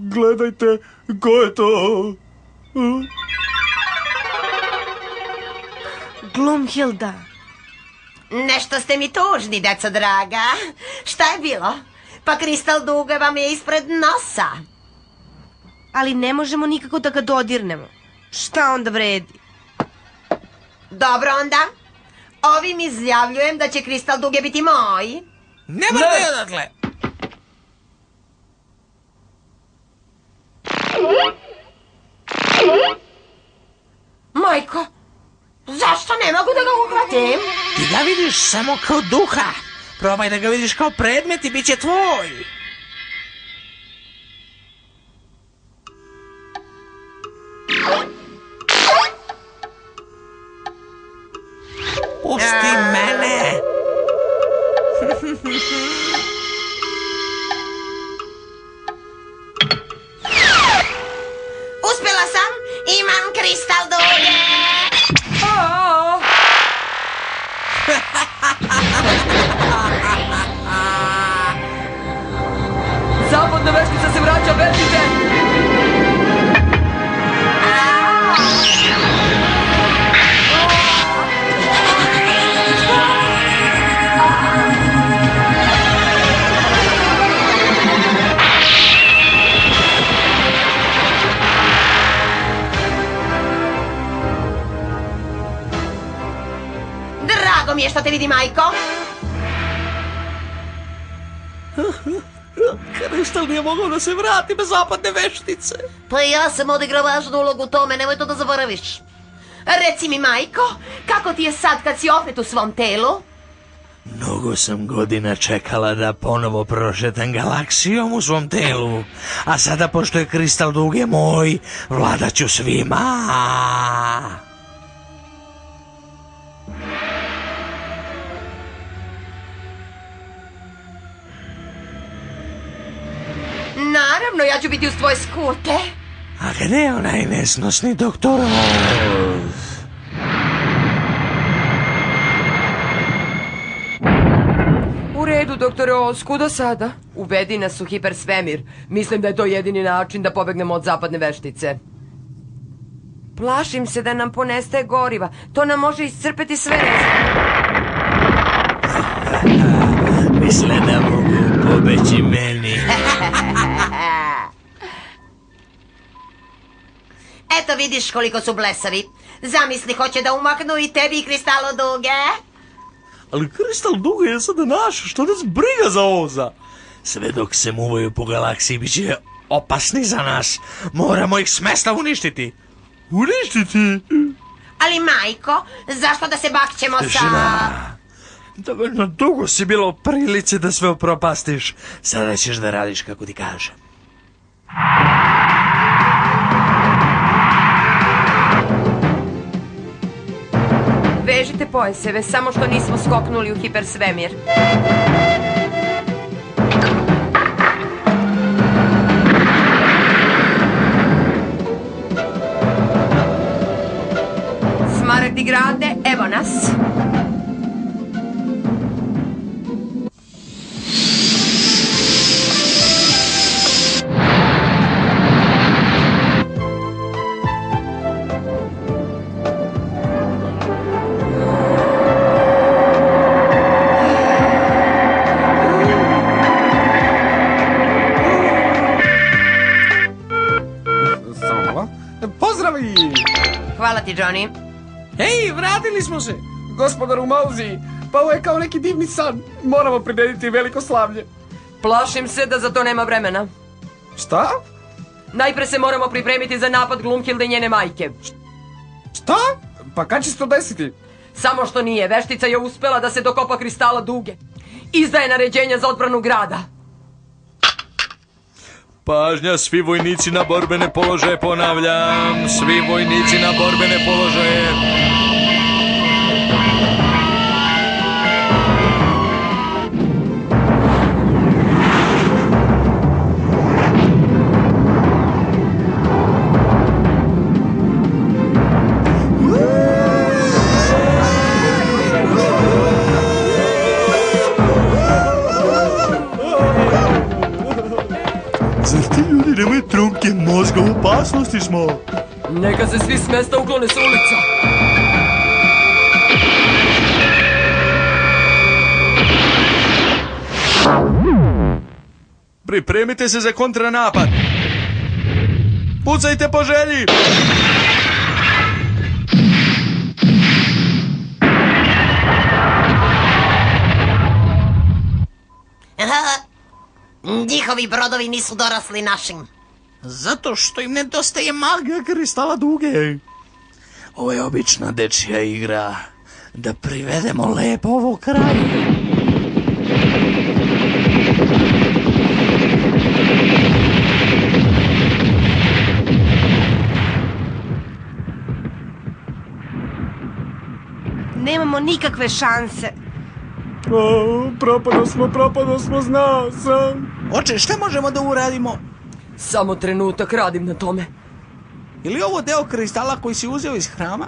Gledajte, ko je to? Glumhilda. Nešto ste mi tužni, deco draga. Šta je bilo? Pa kristal duge vam je ispred nosa. Ali ne možemo nikako da ga dodirnemo. Šta onda vredi? Dobro onda. Ovim izjavljujem da će kristal duge biti moj. Ne mrde odatle. Majko, zašto ne mogu da ga uhvatim? Ti ga vidiš samo kao duha. Probaj da ga vidiš kao predmet i bit će tvoj. Pusti mene. Uspjela sam, imam kristal duge. Zapadna veštica se vraća, bežite! mi je što te vidi, majko? Kristal nije mogao da se vrati bez zapadne veštice. Pa ja sam odigrao važnu ulogu u tome, nemoj to da zaboraviš. Reci mi, majko, kako ti je sad kad si opet u svom telu? Mnogo sam godina čekala da ponovo prošetam galaksijom u svom telu, a sada pošto je kristal duge moj, vladat ću svima. Naravno, ja ću biti uz tvoje skute. A gde je onaj nesnosni doktor Oz? U redu, doktore Oz, kuda sada? Uvedi nas u hipersvemir. Mislim da je to jedini način da pobegnemo od zapadne veštice. Plašim se da nam ponestaje goriva. To nam može iscrpeti sve Misle da mogu pobeći meni. Eto vidiš koliko su blesavi. Zamisli, hoće da umaknu i tebi i Kristalo duge. Ali kristal duge je sada naš, što nas briga za Oza? Sve dok se muvaju po galaksiji bit će opasni za nas. Moramo ih s mesta uništiti. Uništiti? Ali majko, zašto da se bakćemo sa... Dovoljno dugo si bilo u prilici da sve upropastiš. Sada ćeš da radiš kako ti kažem. Vežite pojaseve, samo što nismo skoknuli u hipersvemir. Smaragdi grade, evo nas. Pozdravi! Hvala ti, Johnny. Hej, vratili smo se. Gospodaru Mauzi, pa ovo je kao neki divni san. Moramo prirediti veliko slavlje. Plašim se da za to nema vremena. Šta? Najpre se moramo pripremiti za napad Glumhilde i njene majke. Šta? Pa kad će se to desiti? Samo što nije, veštica je uspela da se dokopa kristala duge. Izdaje naređenja za odbranu grada. Pažnja, svi vojnici na borbene položaje, ponavljam. Svi vojnici na borbene položaje. Zar ti ljudi nemaju trunke mozga, u opasnosti smo? Neka se svi s mesta uklone s ulica. Pripremite se za kontranapad. Pucajte po želji! Njihovi brodovi nisu dorasli našim. Zato što im nedostaje maga Kristala duge. Ovo je obična dečija igra. Da privedemo lepo ovo kraju. Nemamo nikakve šanse. Propado smo, znao sam. Oče, šta možemo da uradimo? Samo trenutak, radim na tome. Ili ovo deo kristala koji si uzeo iz hrama?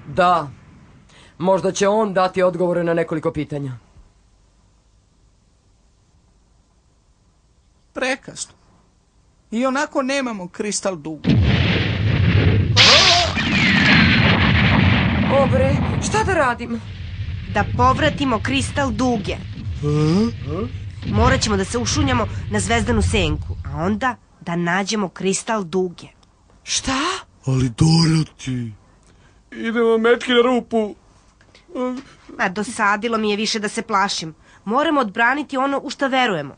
Da. Možda će on dati odgovore na nekoliko pitanja. Prekasno. I onako nemamo kristal dugo. Obre, šta da radim? Da povratimo kristal duge. Morat ćemo da se ušunjamo na zvezdanu senku, a onda da nađemo kristal duge. Šta? Ali Dorothy... Idemo metki na rupu. A dosadilo mi je više da se plašim. Moramo odbraniti ono u šta verujemo.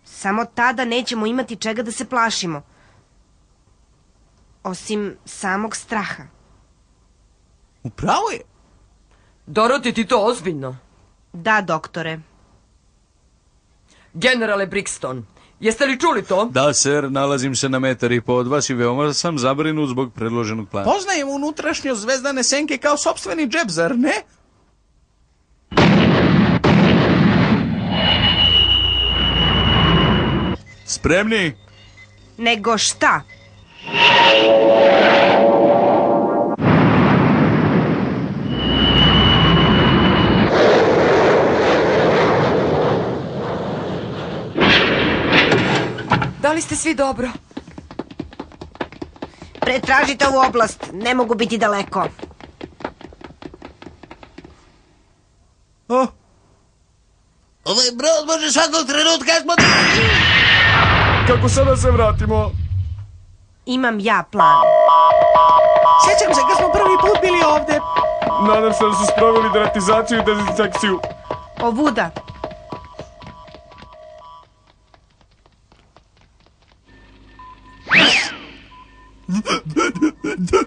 Samo tada nećemo imati čega da se plašimo. Osim samog straha. Upravo je. Dorothy, ti to ozbiljno? Da, doktore. Generale Brixton, jeste li čuli to? Da, sir, nalazim se na 1,5 metra od vas i veoma sam zabrinut zbog predloženog plana. Poznajem unutrašnjost zvezdane senke kao sopstveni džep, zar ne? Spremni? Nego šta? Da li ste svi dobro? Pretražite ovu oblast, ne mogu biti daleko. Ovaj brod može svakog trenutka eksploditi. Kako sada se vratimo? Imam ja plan. Sjećam se kad smo prvi put bili ovde. Nadam se da su sproveli deratizaciju i dezinsekciju. Ovuda.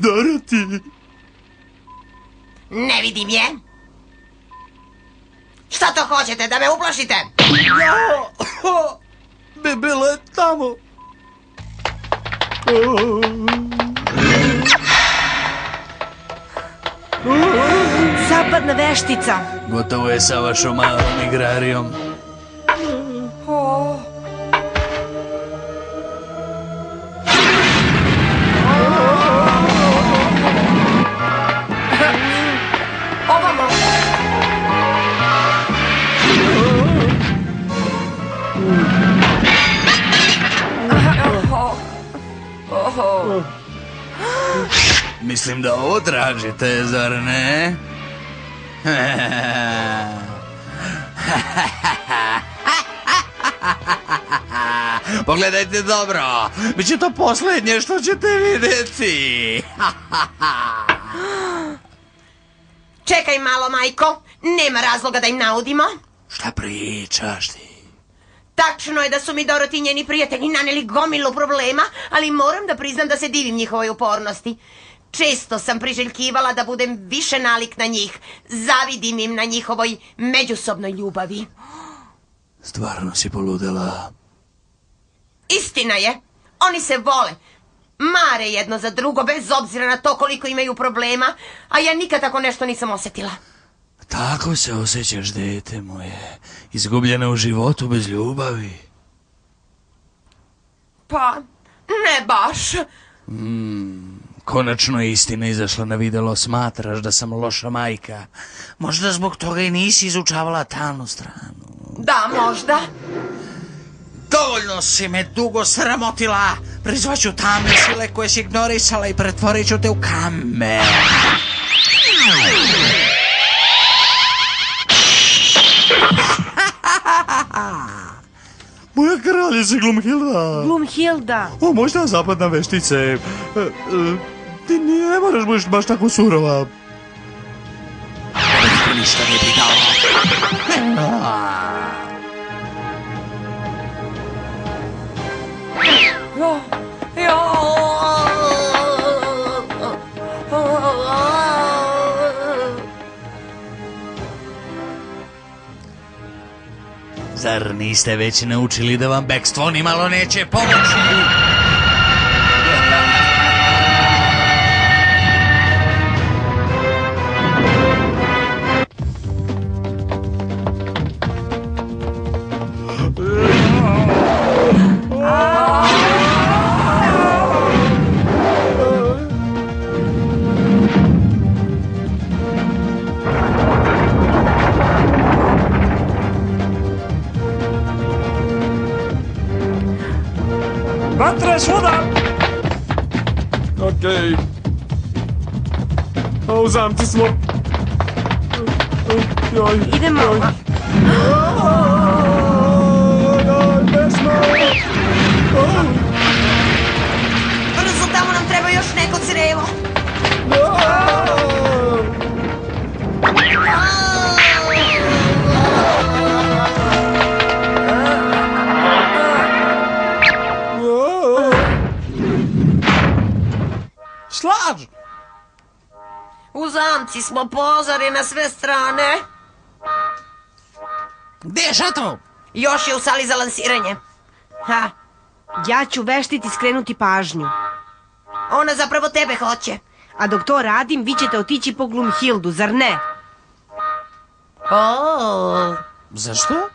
Dorothy. Ne vidim je. Šta to hoćete, da me uplašite? Bi bile tamo. Zapadna veštica. Gotovo je sa vašom malom igrarijom. Ovamo! Mislim da ovo tražite, zar ne? Pogledajte dobro, bit će to posljednje što ćete vidjeti. Čekaj malo, majko. Nema razloga da im naudimo. Šta pričaš ti? Tačno je da su mi Dorothy i njeni prijatelji naneli gomilu problema, ali moram da priznam da se divim njihovoj upornosti. Često sam priželjkivala da budem više nalik na njih. Zavidim im na njihovoj međusobnoj ljubavi. Stvarno si poludela. Istina je. Oni se vole. Mare jedno za drugo, bez obzira na to koliko imaju problema, a ja nikad tako nešto nisam osjetila. Tako se osjećaš, dete moje. Izgubljena u životu bez ljubavi. Pa, ne baš. Konačno je istina izašla na videlo. Smatraš da sam loša majka. Možda zbog toga i nisi izučavala tamnu stranu. Da, možda. Dovoljno si me dugo sramotila. Prizvaću tamne sile koje si ignorisala i pretvorit ću te u kamen. Moja kraljica Glumhilda. Glumhilda. O, možda zapadna veštice. Ti ne moraš biti baš tako surova. Niko ništa nije pitao. Zar niste već naučili da vam bekstvo ni malo neće pomoći? Vatre svuda! Okej. A u zamci smo. Joj. Idemo. Brzo, tamo nam treba još neko crevo. Slažu. U zamci smo, pozori na sve strane. Gde je šatro? Još je u sali za lansiranje. Ha, Ja ću veštiti skrenuti pažnju. ona zapravo tebe hoće. A dok to radim, vi ćete otići po Glumhildu, zar ne? O, Zašto?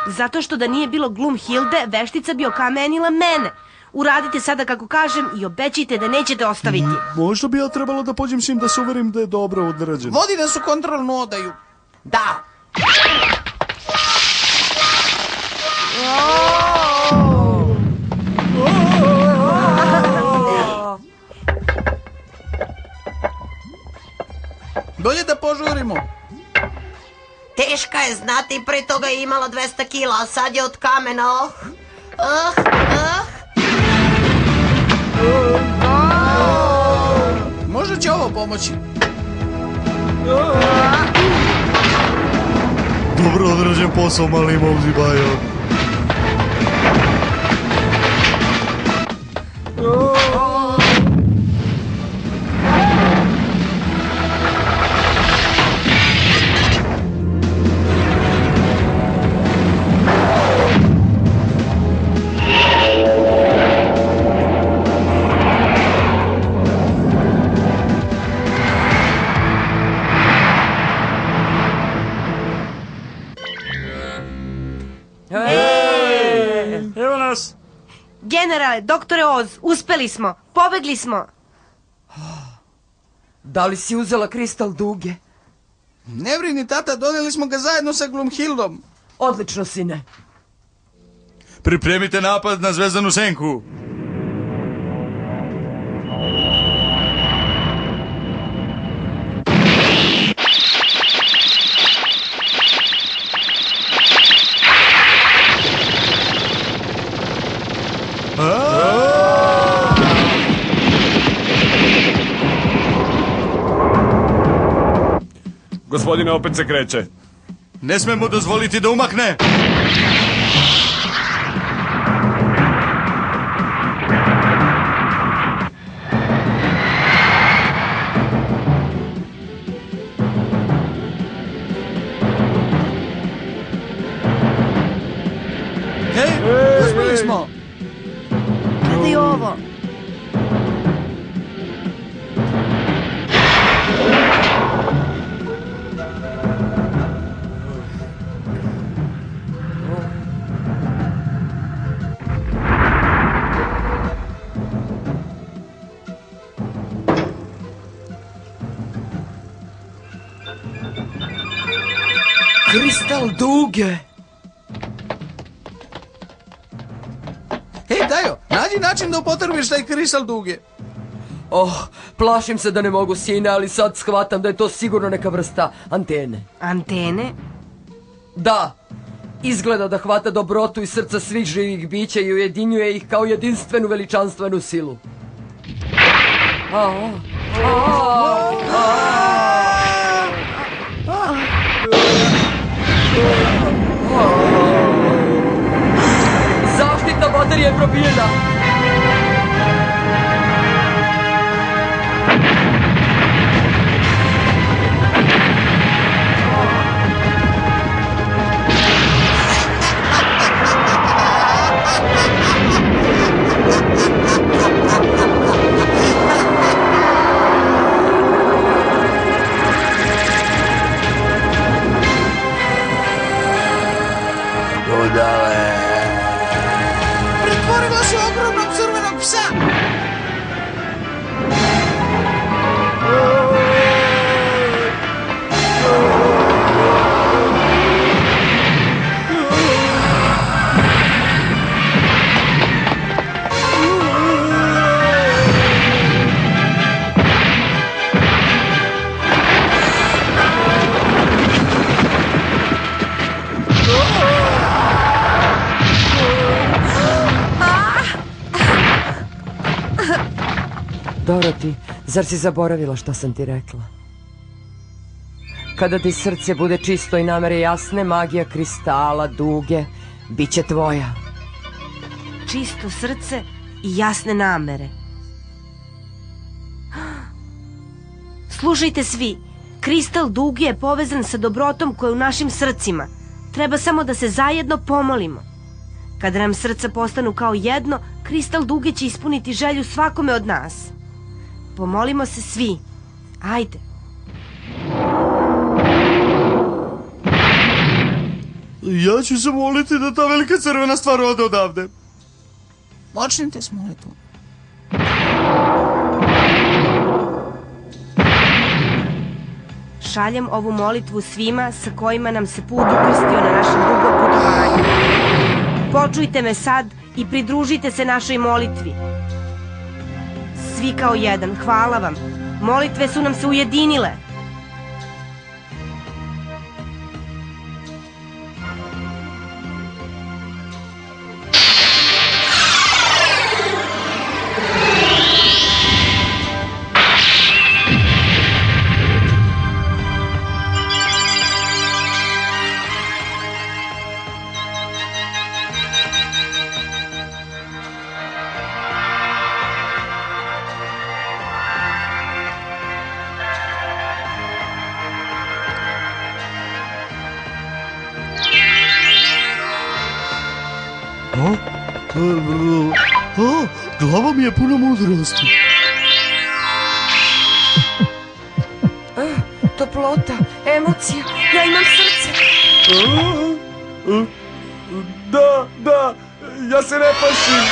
Zato što da nije bilo Glumhilde, veštica bi okamenila mene. Uradite sada kako kažem i obećajte da nećete ostaviti. Možda bi ja trebalo da pođem s njim da se uverim da je dobro odrađen. Vodi nas u kontrolnu odaju. da. Bolje da požurimo. Teška je, znate, i pre toga je imala 200 kila, a sad je od kamena, Možda će ovo pomoći. Dobro odrađen posao, mali Mowzi Bajo. Evo nas. Generale, doktore Oz, uspeli smo. Pobegli smo. Da li si uzela kristal duge? Ne brini, tata, doneli smo ga zajedno sa Glumhildom. Odlično, sine. Pripremite napad na zvezdanu senku. Gospodine, opet se kreće. Ne smemo dozvoliti da umakne. Hej, uspeli smo. Kada je ovo? Kristal duge. Hej, Dajo, nađi način da upotrebiš taj kristal duge. Oh, plašim se da ne mogu, sine, ali sad shvatam da je to sigurno neka vrsta antene. Antene? Da, izgleda da hvata dobrotu i srca svih živih bića i ujedinjuje ih kao jedinstvenu veličanstvenu silu. Zaštitna baterija je probijena. Pretvorila se u ogromnog crvenog psa. Dorothy, zar si zaboravila šta sam ti rekla? Kada ti srce bude čisto i namere jasne, magija kristala duge bit će tvoja. Čisto srce i jasne namere. Slušajte svi, kristal duge je povezan sa dobrotom koja je u našim srcima. Treba samo da se zajedno pomolimo. Kada nam srca postanu kao jedno, kristal duge će ispuniti želju svakome od nas. Pomolimo se svi. Ajde. Ja ću se moliti da ta velika crvena stvar ode odavde. Počnite s molitvom. Šaljem ovu molitvu svima sa kojima nam se put ukrstio na našem dugom putovanju. Počujte me sad i pridružite se našoj molitvi. Svi kao jedan, hvala vam. Molitve su nam se ujedinile. Glava mi je puna mudrosti. Toplota, emocija, ja imam srce. Da, ja se ne plašim.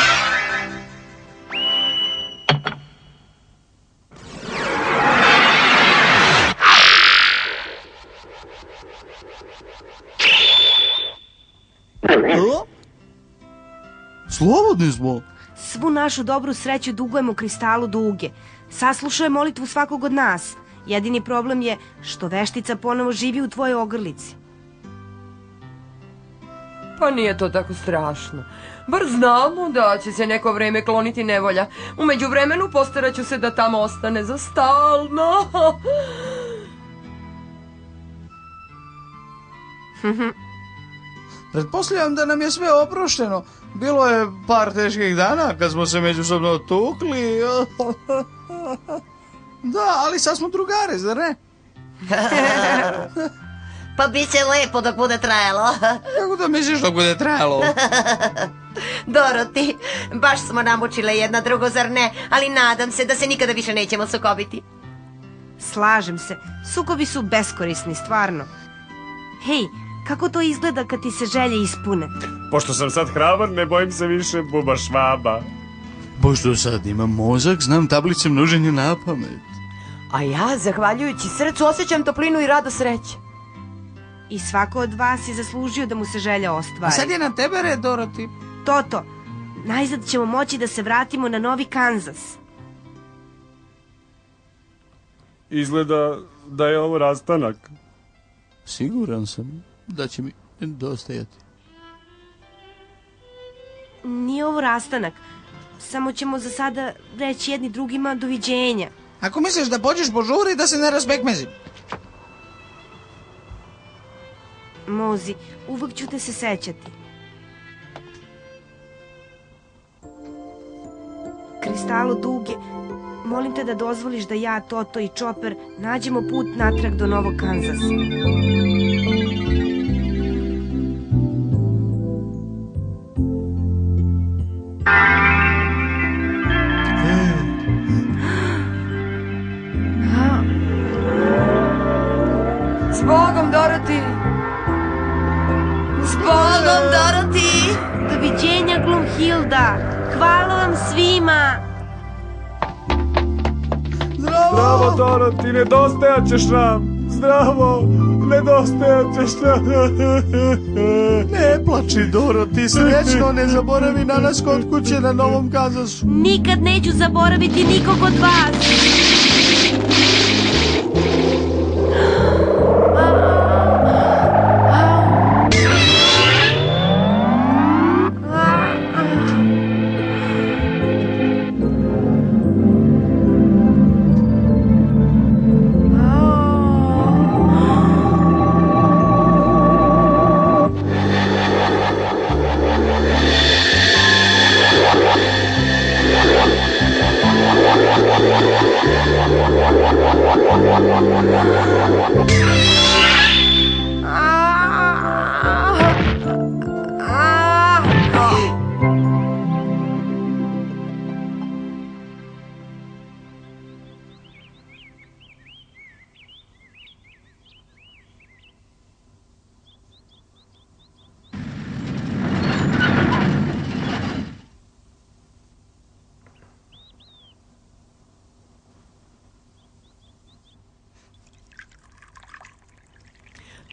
Slobodni smo. Svu našu dobru sreću dugujemo kristalu duge. Saslušao je molitvu svakog od nas. Jedini problem je što veštica ponovo živi u tvojoj ogrlici. Pa nije to tako strašno. Bar znamo da će se neko vreme kloniti nevolja. U međuvremenu postarat ću se da tamo ostane za stalno. Pretpostavljam da nam je sve oprošteno. Bilo je par teških dana kad smo se međusobno tukli. Da, ali sad smo drugari, zar ne? Pa bit će lepo dok bude trajalo. Kako da misliš dok bude trajalo? Doroti, baš smo namučile jedna drugo, zar ne? Ali nadam se da se nikada više nećemo sukobiti. Slažem se, sukobi su beskorisni, stvarno. Hej, kako to izgleda kad ti se želje ispune? Pošto sam sad hrabar, ne bojim se više buba švaba. Pošto sad imam mozak, znam tablice množenja na pamet. A ja, zahvaljujući srcu, osjećam toplinu i radost sreće. I svako od vas je zaslužio da mu se želja ostvari. A sad je na tebe red, Doroti. Toto, najzad ćemo moći da se vratimo na Novi Kanzas. Izgleda da je ovo rastanak. Siguran sam da će mi dostajati. Nije ovo rastanak. Samo ćemo za sada reći jedni drugima doviđenja. Ako misliš da pođeš po žuri, da se ne razbekmezim. Mozi, uvek ću te se sećati. Kristalo duge, molim te da dozvoliš da ja, Toto i Čoper nađemo put natrag do Novog Kanzasa. S Bogom, Doroti! S Bogom, Doroti! Doviđenja, Glumhilda! Hvala vam svima! Zdravo, Doroti, nedostajat ćeš nam! Zdravo, nedostajat ćeš nam! Ne plači, Doroti, srećno, ne zaboravi na nas kod kuće na Novom Kanzasu. Nikad neću zaboraviti nikog od vas!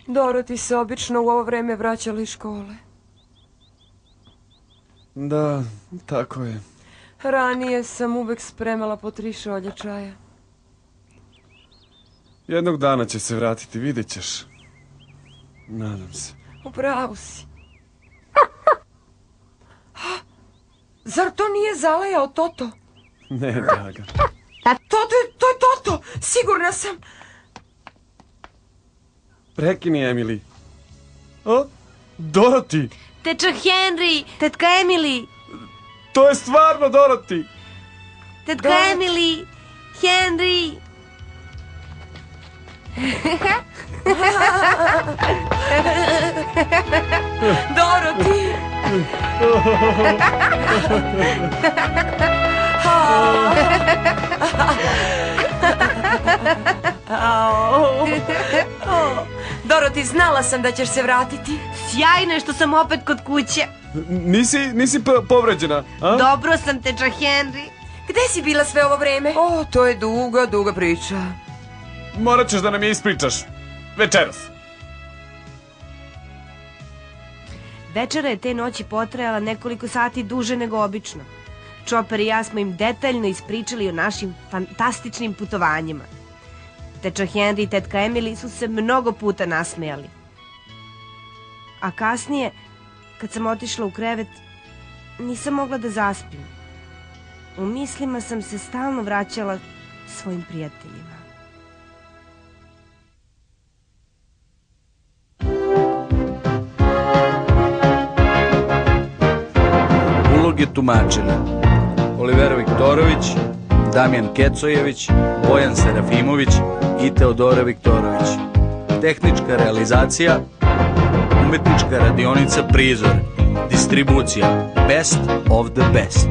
Doroti se obično u ovo vreme vraćala iz škole. Da, tako je. Ranije sam uvek spremala po 3 šolje čaja. Jednog dana će se vratiti, vidjet ćeš. Nadam se. Upravo si. Zar to nije zalajao Toto? Ne, draga. To je Toto! Sigurna sam! Prekini, Emily. O, Doroti! Teča Henry, tetka Emily, To je stvarno Doroti! tetka Emily, Henry. Doroti! Doroti, znala sam da ćeš se vratiti. Sjajno je što sam opet kod kuće. Nisi povređena, a? Dobro sam, teča Henry. Gde si bila sve ovo vreme? O, to je duga priča. Morat ćeš da nam je ispričaš. Večeras. Večera je te noći potrajala nekoliko sati duže nego obično. Chopper i ja smo im detaljno ispričali o našim fantastičnim putovanjima. Teča Henry i tetka Emily su se mnogo puta nasmejali. A kasnije, kad sam otišla u krevet, nisam mogla da zaspim. U mislima sam se stalno vraćala svojim prijateljima. Uloge tumačenja: Olivera Viktorović, Damjan Kecojević, Bojan Serafimović i Teodora Viktorović. Tehnička realizacija: Umetnička radionica Prizor. Distribucija: Best of the Best.